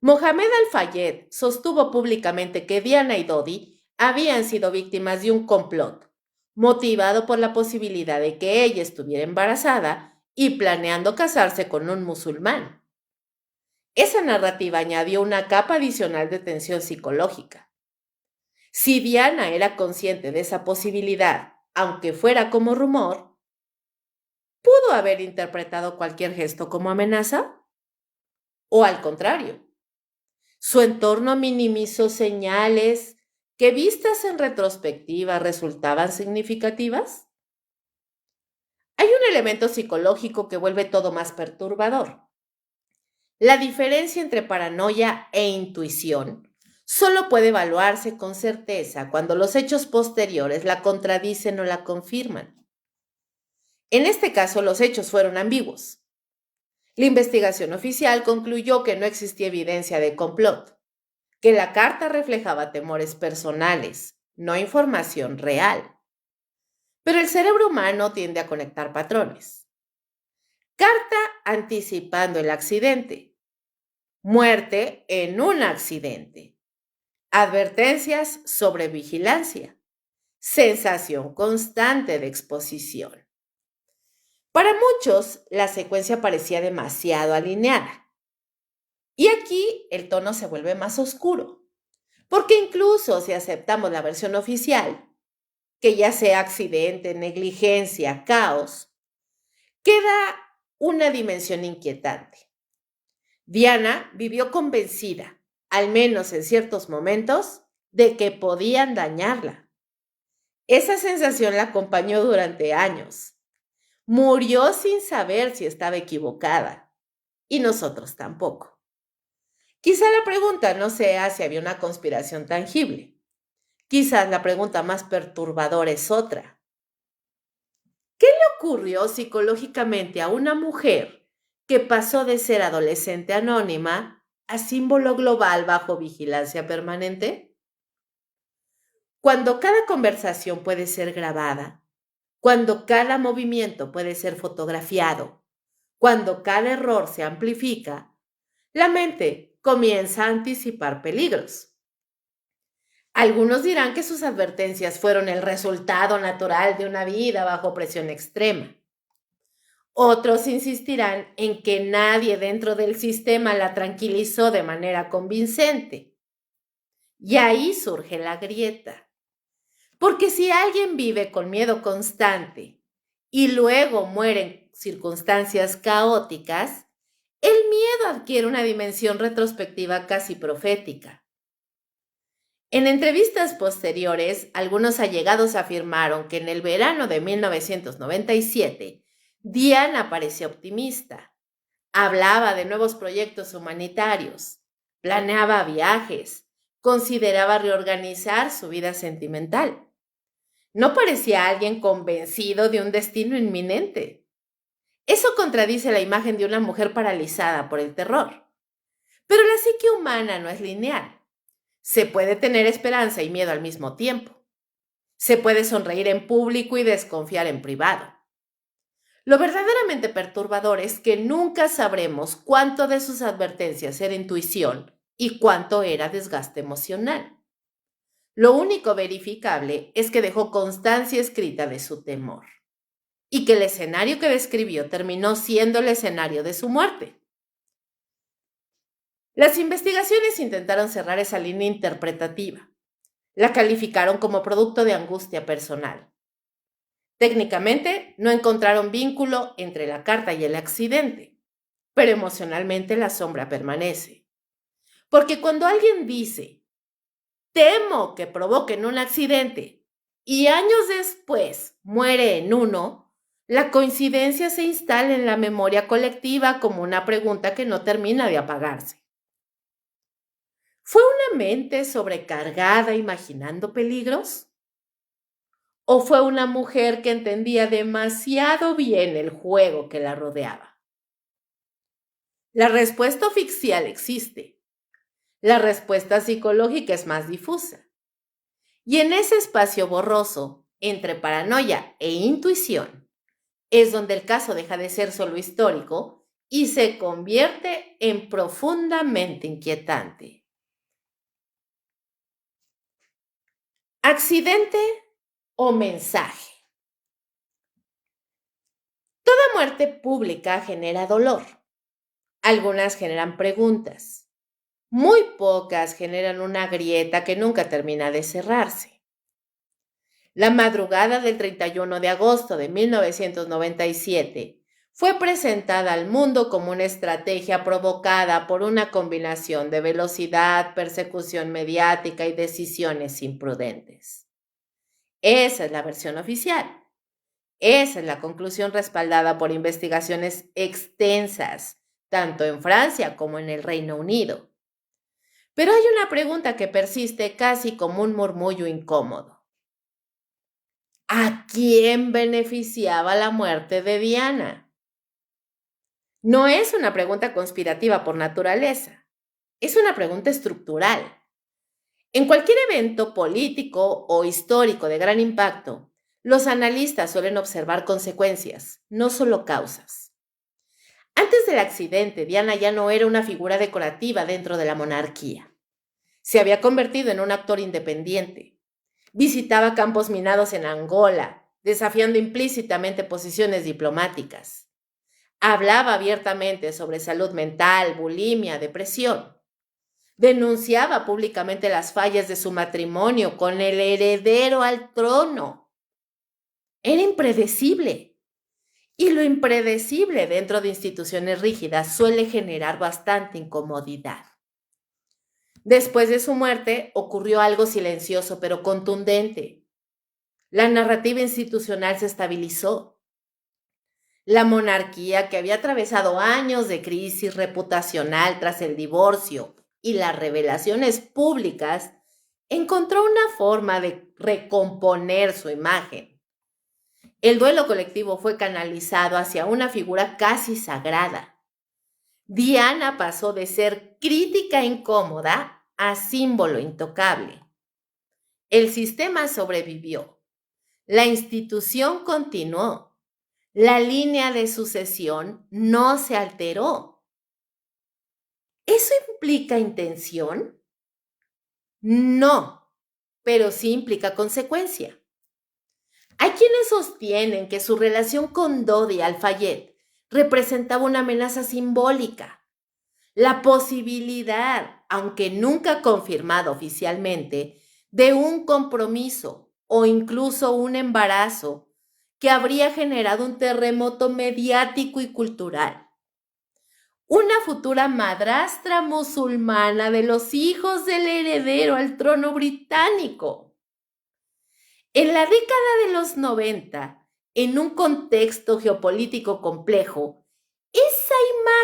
[SPEAKER 1] Mohamed Al-Fayed sostuvo públicamente que Diana y Dodi habían sido víctimas de un complot, motivado por la posibilidad de que ella estuviera embarazada y planeando casarse con un musulmán. Esa narrativa añadió una capa adicional de tensión psicológica. Si Diana era consciente de esa posibilidad, aunque fuera como rumor, ¿pudo haber interpretado cualquier gesto como amenaza? ¿O al contrario? Su entorno minimizó señales que vistas en retrospectiva resultaban significativas. Hay un elemento psicológico que vuelve todo más perturbador. La diferencia entre paranoia e intuición solo puede evaluarse con certeza cuando los hechos posteriores la contradicen o la confirman. En este caso, los hechos fueron ambiguos. La investigación oficial concluyó que no existía evidencia de complot, que la carta reflejaba temores personales, no información real. Pero el cerebro humano tiende a conectar patrones. Carta anticipando el accidente. Muerte en un accidente. Advertencias sobre vigilancia. Sensación constante de exposición. Para muchos, la secuencia parecía demasiado alineada. Y aquí el tono se vuelve más oscuro, porque incluso si aceptamos la versión oficial, que ya sea accidente, negligencia, caos, queda una dimensión inquietante. Diana vivió convencida, al menos en ciertos momentos, de que podían dañarla. Esa sensación la acompañó durante años. Murió sin saber si estaba equivocada, y nosotros tampoco. Quizá la pregunta no sea si había una conspiración tangible. Quizás la pregunta más perturbadora es otra. ¿Qué le ocurrió psicológicamente a una mujer que pasó de ser adolescente anónima a símbolo global bajo vigilancia permanente? Cuando cada conversación puede ser grabada, cuando cada movimiento puede ser fotografiado, cuando cada error se amplifica, la mente comienza a anticipar peligros. Algunos dirán que sus advertencias fueron el resultado natural de una vida bajo presión extrema. Otros insistirán en que nadie dentro del sistema la tranquilizó de manera convincente. Y ahí surge la grieta. Porque si alguien vive con miedo constante y luego muere en circunstancias caóticas, el miedo adquiere una dimensión retrospectiva casi profética. En entrevistas posteriores, algunos allegados afirmaron que en el verano de 1997, Diana parecía optimista. Hablaba de nuevos proyectos humanitarios, planeaba viajes, consideraba reorganizar su vida sentimental. No parecía alguien convencido de un destino inminente. Eso contradice la imagen de una mujer paralizada por el terror. Pero la psique humana no es lineal. Se puede tener esperanza y miedo al mismo tiempo. Se puede sonreír en público y desconfiar en privado. Lo verdaderamente perturbador es que nunca sabremos cuánto de sus advertencias era intuición y cuánto era desgaste emocional. Lo único verificable es que dejó constancia escrita de su temor y que el escenario que describió terminó siendo el escenario de su muerte. Las investigaciones intentaron cerrar esa línea interpretativa. La calificaron como producto de angustia personal. Técnicamente, no encontraron vínculo entre la carta y el accidente, pero emocionalmente la sombra permanece. Porque cuando alguien dice, temo que provoquen un accidente, y años después muere en uno, la coincidencia se instala en la memoria colectiva como una pregunta que no termina de apagarse. ¿Fue una mente sobrecargada imaginando peligros? ¿O fue una mujer que entendía demasiado bien el juego que la rodeaba? La respuesta oficial existe. La respuesta psicológica es más difusa. Y en ese espacio borroso, entre paranoia e intuición, es donde el caso deja de ser solo histórico y se convierte en profundamente inquietante. ¿Accidente o mensaje? Toda muerte pública genera dolor. Algunas generan preguntas. Muy pocas generan una grieta que nunca termina de cerrarse. La madrugada del 31 de agosto de 1997 fue presentada al mundo como una estrategia provocada por una combinación de velocidad, persecución mediática y decisiones imprudentes. Esa es la versión oficial. Esa es la conclusión respaldada por investigaciones extensas, tanto en Francia como en el Reino Unido. Pero hay una pregunta que persiste casi como un murmullo incómodo. ¿A quién beneficiaba la muerte de Diana? No es una pregunta conspirativa por naturaleza, es una pregunta estructural. En cualquier evento político o histórico de gran impacto, los analistas suelen observar consecuencias, no solo causas. Antes del accidente, Diana ya no era una figura decorativa dentro de la monarquía. Se había convertido en un actor independiente. Visitaba campos minados en Angola, desafiando implícitamente posiciones diplomáticas. Hablaba abiertamente sobre salud mental, bulimia, depresión. Denunciaba públicamente las fallas de su matrimonio con el heredero al trono. Era impredecible. Y lo impredecible dentro de instituciones rígidas suele generar bastante incomodidad. Después de su muerte ocurrió algo silencioso pero contundente. La narrativa institucional se estabilizó. La monarquía, que había atravesado años de crisis reputacional tras el divorcio y las revelaciones públicas, encontró una forma de recomponer su imagen. El duelo colectivo fue canalizado hacia una figura casi sagrada. Diana pasó de ser crítica incómoda a símbolo intocable. El sistema sobrevivió. La institución continuó. La línea de sucesión no se alteró. ¿Eso implica intención? No, pero sí implica consecuencia. Hay quienes sostienen que su relación con Dodi Al-Fayed representaba una amenaza simbólica, la posibilidad, aunque nunca confirmada oficialmente, de un compromiso o incluso un embarazo que habría generado un terremoto mediático y cultural. Una futura madrastra musulmana de los hijos del heredero al trono británico. En la década de los 90, en un contexto geopolítico complejo, esa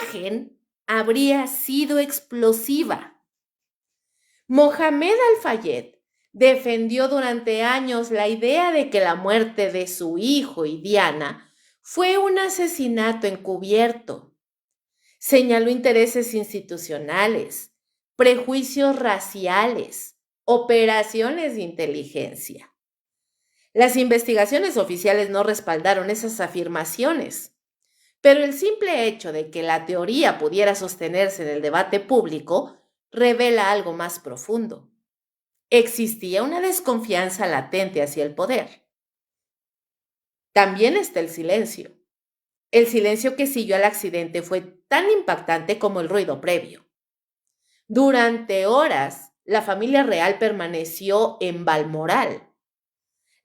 [SPEAKER 1] imagen habría sido explosiva. Mohamed Al-Fayed defendió durante años la idea de que la muerte de su hijo y Diana fue un asesinato encubierto. Señaló intereses institucionales, prejuicios raciales, operaciones de inteligencia. Las investigaciones oficiales no respaldaron esas afirmaciones, pero el simple hecho de que la teoría pudiera sostenerse en el debate público revela algo más profundo. Existía una desconfianza latente hacia el poder. También está el silencio. El silencio que siguió al accidente fue tan impactante como el ruido previo. Durante horas, la familia real permaneció en Balmoral.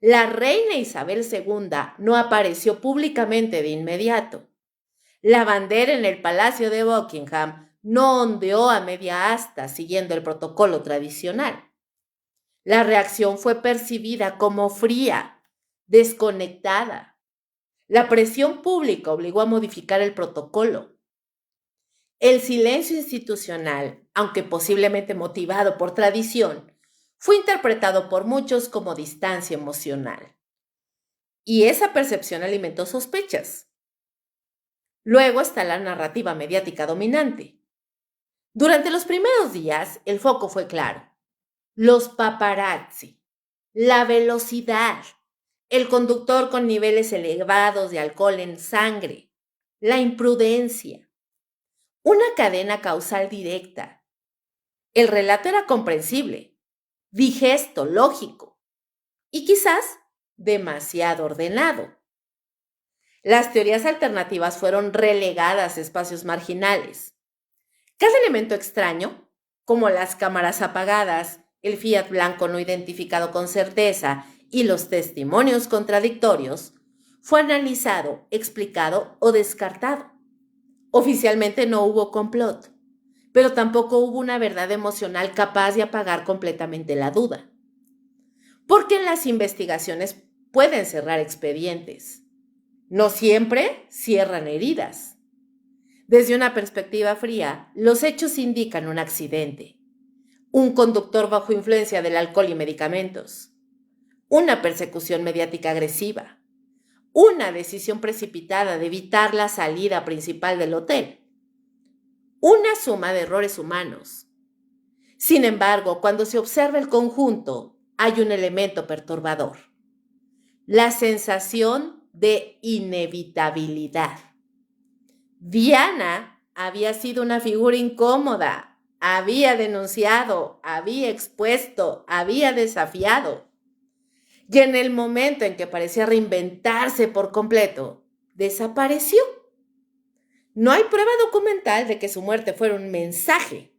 [SPEAKER 1] La reina Isabel II no apareció públicamente de inmediato. La bandera en el Palacio de Buckingham no ondeó a media asta siguiendo el protocolo tradicional. La reacción fue percibida como fría, desconectada. La presión pública obligó a modificar el protocolo. El silencio institucional, aunque posiblemente motivado por tradición, fue interpretado por muchos como distancia emocional. Y esa percepción alimentó sospechas. Luego está la narrativa mediática dominante. Durante los primeros días, el foco fue claro. Los paparazzi, la velocidad, el conductor con niveles elevados de alcohol en sangre, la imprudencia, una cadena causal directa. El relato era comprensible, digesto, lógico y quizás demasiado ordenado. Las teorías alternativas fueron relegadas a espacios marginales. Cada elemento extraño, como las cámaras apagadas, el Fiat blanco no identificado con certeza y los testimonios contradictorios, fue analizado, explicado o descartado. Oficialmente no hubo complot, pero tampoco hubo una verdad emocional capaz de apagar completamente la duda. Porque en las investigaciones pueden cerrar expedientes. No siempre cierran heridas. Desde una perspectiva fría, los hechos indican un accidente, un conductor bajo influencia del alcohol y medicamentos, una persecución mediática agresiva, una decisión precipitada de evitar la salida principal del hotel, una suma de errores humanos. Sin embargo, cuando se observa el conjunto, hay un elemento perturbador: la sensación de inevitabilidad. Diana había sido una figura incómoda, había denunciado, había expuesto, había desafiado. Y en el momento en que parecía reinventarse por completo, desapareció. No hay prueba documental de que su muerte fuera un mensaje.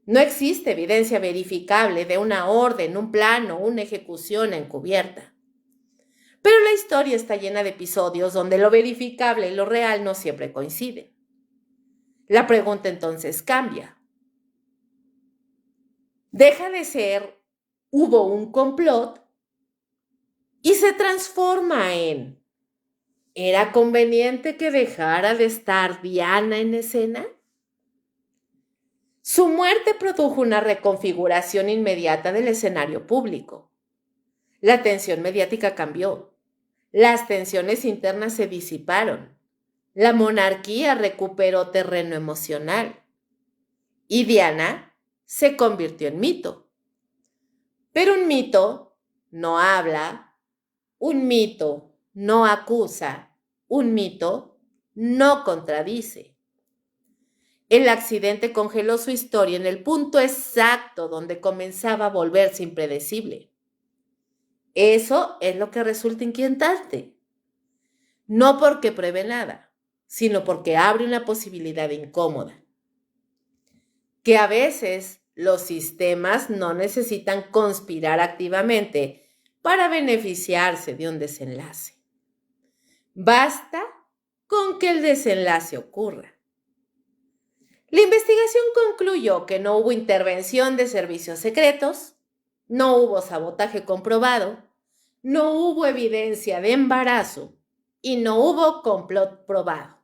[SPEAKER 1] No existe evidencia verificable de una orden, un plano, una ejecución encubierta. Pero la historia está llena de episodios donde lo verificable y lo real no siempre coinciden. La pregunta entonces cambia. Deja de ser hubo un complot y se transforma en ¿era conveniente que dejara de estar Diana en escena? Su muerte produjo una reconfiguración inmediata del escenario público. La tensión mediática cambió. Las tensiones internas se disiparon. La monarquía recuperó terreno emocional. Y Diana se convirtió en mito. Pero un mito no habla, un mito no acusa, un mito no contradice. El accidente congeló su historia en el punto exacto donde comenzaba a volverse impredecible. Eso es lo que resulta inquietante. No porque pruebe nada, sino porque abre una posibilidad incómoda. Que a veces los sistemas no necesitan conspirar activamente para beneficiarse de un desenlace. Basta con que el desenlace ocurra. La investigación concluyó que no hubo intervención de servicios secretos, no hubo sabotaje comprobado, no hubo evidencia de embarazo y no hubo complot probado.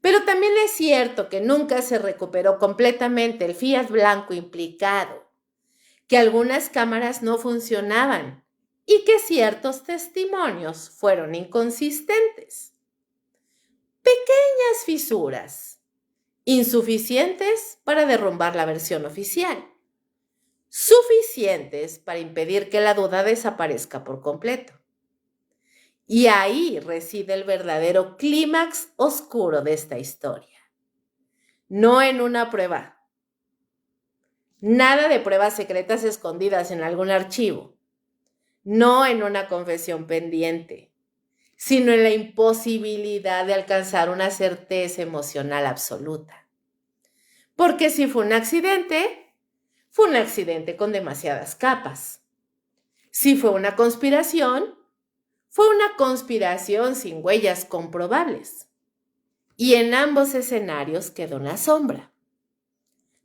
[SPEAKER 1] Pero también es cierto que nunca se recuperó completamente el Fiat blanco implicado, que algunas cámaras no funcionaban y que ciertos testimonios fueron inconsistentes. Pequeñas fisuras, insuficientes para derrumbar la versión oficial, suficientes para impedir que la duda desaparezca por completo. Y ahí reside el verdadero clímax oscuro de esta historia. No en una prueba. Nada de pruebas secretas escondidas en algún archivo. No en una confesión pendiente, sino en la imposibilidad de alcanzar una certeza emocional absoluta. Porque si fue un accidente con demasiadas capas. Si fue una conspiración, fue una conspiración sin huellas comprobables. Y en ambos escenarios quedó una sombra.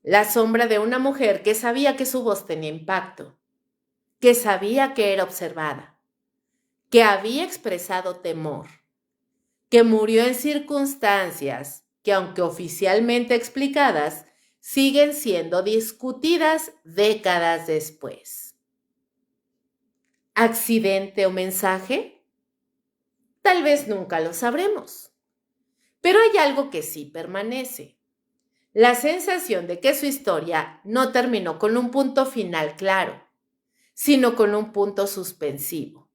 [SPEAKER 1] La sombra de una mujer que sabía que su voz tenía impacto, que sabía que era observada, que había expresado temor, que murió en circunstancias que, aunque oficialmente explicadas, siguen siendo discutidas décadas después. ¿Accidente o mensaje? Tal vez nunca lo sabremos. Pero hay algo que sí permanece. La sensación de que su historia no terminó con un punto final claro, sino con un punto suspensivo.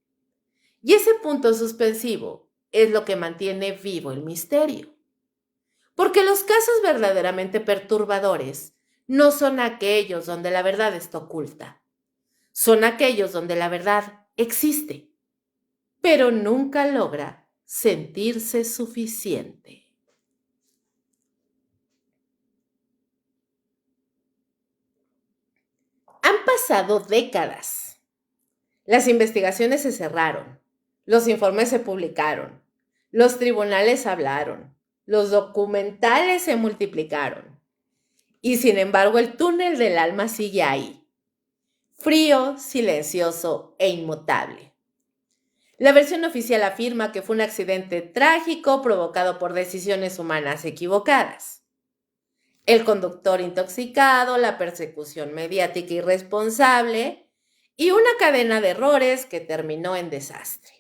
[SPEAKER 1] Y ese punto suspensivo es lo que mantiene vivo el misterio. Porque los casos verdaderamente perturbadores no son aquellos donde la verdad está oculta. Son aquellos donde la verdad existe, pero nunca logra sentirse suficiente. Han pasado décadas. Las investigaciones se cerraron, los informes se publicaron, los tribunales hablaron, los documentales se multiplicaron. Y sin embargo, el túnel del alma sigue ahí, frío, silencioso e inmutable. La versión oficial afirma que fue un accidente trágico provocado por decisiones humanas equivocadas. El conductor intoxicado, la persecución mediática irresponsable y una cadena de errores que terminó en desastre.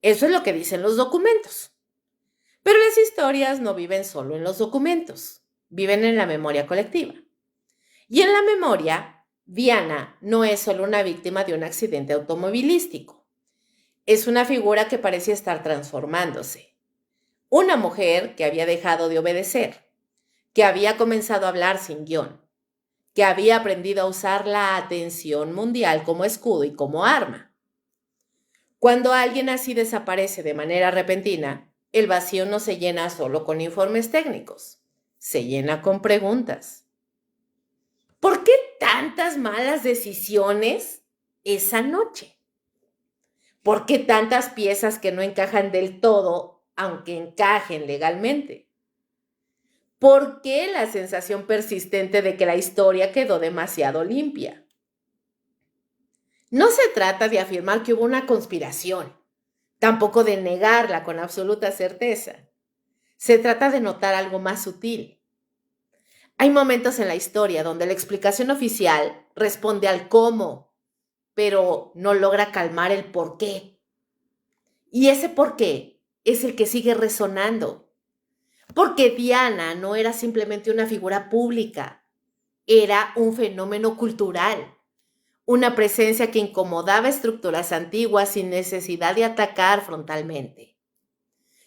[SPEAKER 1] Eso es lo que dicen los documentos. Pero las historias no viven solo en los documentos, viven en la memoria colectiva. Y en la memoria, Diana no es solo una víctima de un accidente automovilístico. Es una figura que parecía estar transformándose. Una mujer que había dejado de obedecer, que había comenzado a hablar sin guión, que había aprendido a usar la atención mundial como escudo y como arma. Cuando alguien así desaparece de manera repentina, el vacío no se llena solo con informes técnicos, se llena con preguntas. ¿Por qué tantas malas decisiones esa noche? ¿Por qué tantas piezas que no encajan del todo, aunque encajen legalmente? ¿Por qué la sensación persistente de que la historia quedó demasiado limpia? No se trata de afirmar que hubo una conspiración, tampoco de negarla con absoluta certeza. Se trata de notar algo más sutil. Hay momentos en la historia donde la explicación oficial responde al cómo, pero no logra calmar el por qué. Y ese por qué es el que sigue resonando. Porque Diana no era simplemente una figura pública, era un fenómeno cultural, una presencia que incomodaba estructuras antiguas sin necesidad de atacar frontalmente.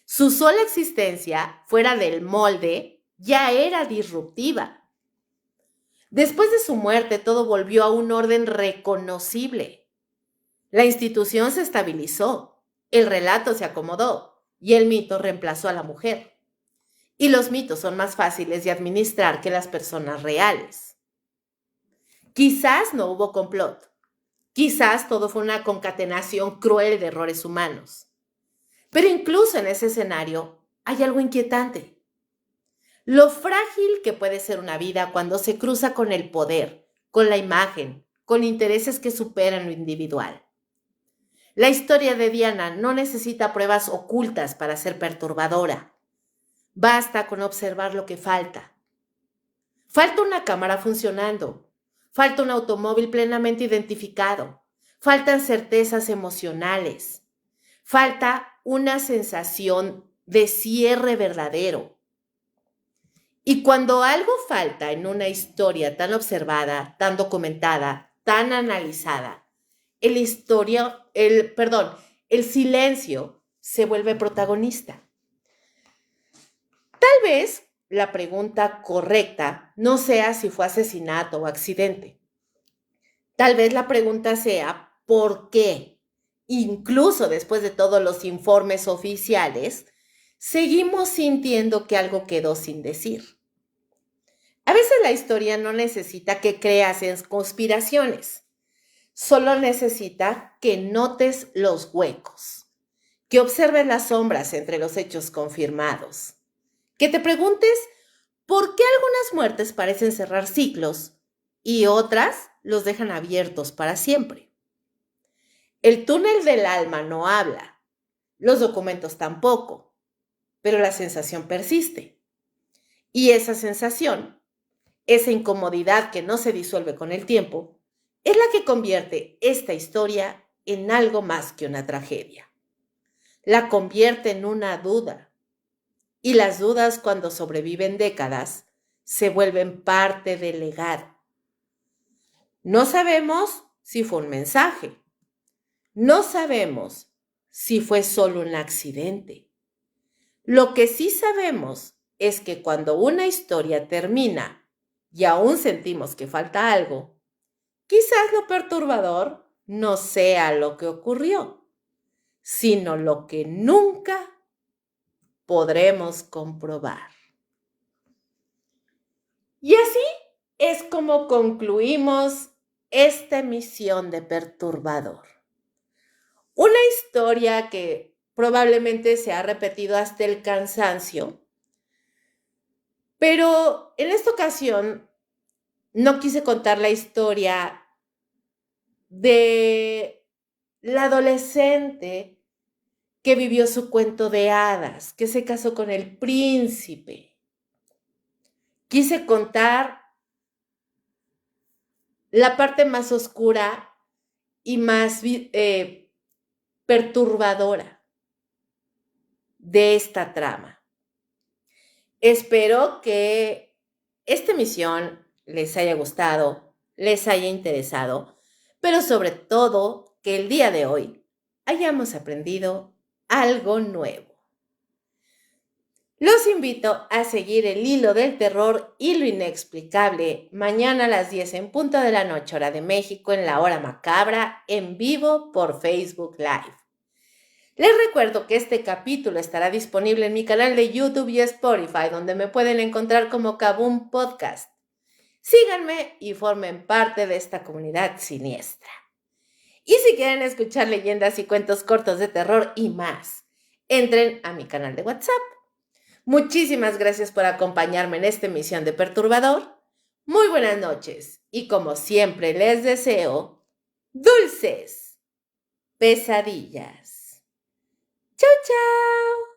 [SPEAKER 1] Su sola existencia, fuera del molde, ya era disruptiva. Después de su muerte, todo volvió a un orden reconocible. La institución se estabilizó, el relato se acomodó y el mito reemplazó a la mujer. Y los mitos son más fáciles de administrar que las personas reales. Quizás no hubo complot. Quizás todo fue una concatenación cruel de errores humanos. Pero incluso en ese escenario hay algo inquietante. Lo frágil que puede ser una vida cuando se cruza con el poder, con la imagen, con intereses que superan lo individual. La historia de Diana no necesita pruebas ocultas para ser perturbadora. Basta con observar lo que falta. Falta una cámara funcionando. Falta un automóvil plenamente identificado. Faltan certezas emocionales. Falta una sensación de cierre verdadero. Y cuando algo falta en una historia tan observada, tan documentada, tan analizada, el silencio se vuelve protagonista. Tal vez la pregunta correcta no sea si fue asesinato o accidente. Tal vez la pregunta sea ¿por qué? Incluso después de todos los informes oficiales, seguimos sintiendo que algo quedó sin decir. la historia no necesita que creas en conspiraciones. Solo necesita que notes los huecos, que observes las sombras entre los hechos confirmados, que te preguntes por qué algunas muertes parecen cerrar ciclos y otras los dejan abiertos para siempre. El túnel del alma no habla, los documentos tampoco, pero la sensación persiste. Y esa sensación, esa incomodidad que no se disuelve con el tiempo, es la que convierte esta historia en algo más que una tragedia. La convierte en una duda. Y las dudas, cuando sobreviven décadas, se vuelven parte del legado. No sabemos si fue un mensaje. No sabemos si fue solo un accidente. Lo que sí sabemos es que cuando una historia termina y aún sentimos que falta algo, quizás lo perturbador no sea lo que ocurrió, sino lo que nunca podremos comprobar. Y así es como concluimos esta emisión de Perturbador. Una historia que probablemente se ha repetido hasta el cansancio, pero en esta ocasión no quise contar la historia de la adolescente que vivió su cuento de hadas, que se casó con el príncipe. Quise contar la parte más oscura y más perturbadora de esta trama. Espero que esta emisión les haya gustado, les haya interesado, pero sobre todo que el día de hoy hayamos aprendido algo nuevo. Los invito a seguir el hilo del terror y lo inexplicable mañana a las 10 en punto de la noche, hora de México, en la hora macabra, en vivo por Facebook Live. Les recuerdo que este capítulo estará disponible en mi canal de YouTube y Spotify, donde me pueden encontrar como Kaboom Podcast. Síganme y formen parte de esta comunidad siniestra. Y si quieren escuchar leyendas y cuentos cortos de terror y más, entren a mi canal de WhatsApp. Muchísimas gracias por acompañarme en esta emisión de Perturbador. Muy buenas noches y como siempre les deseo dulces pesadillas. ¡Chao, chao!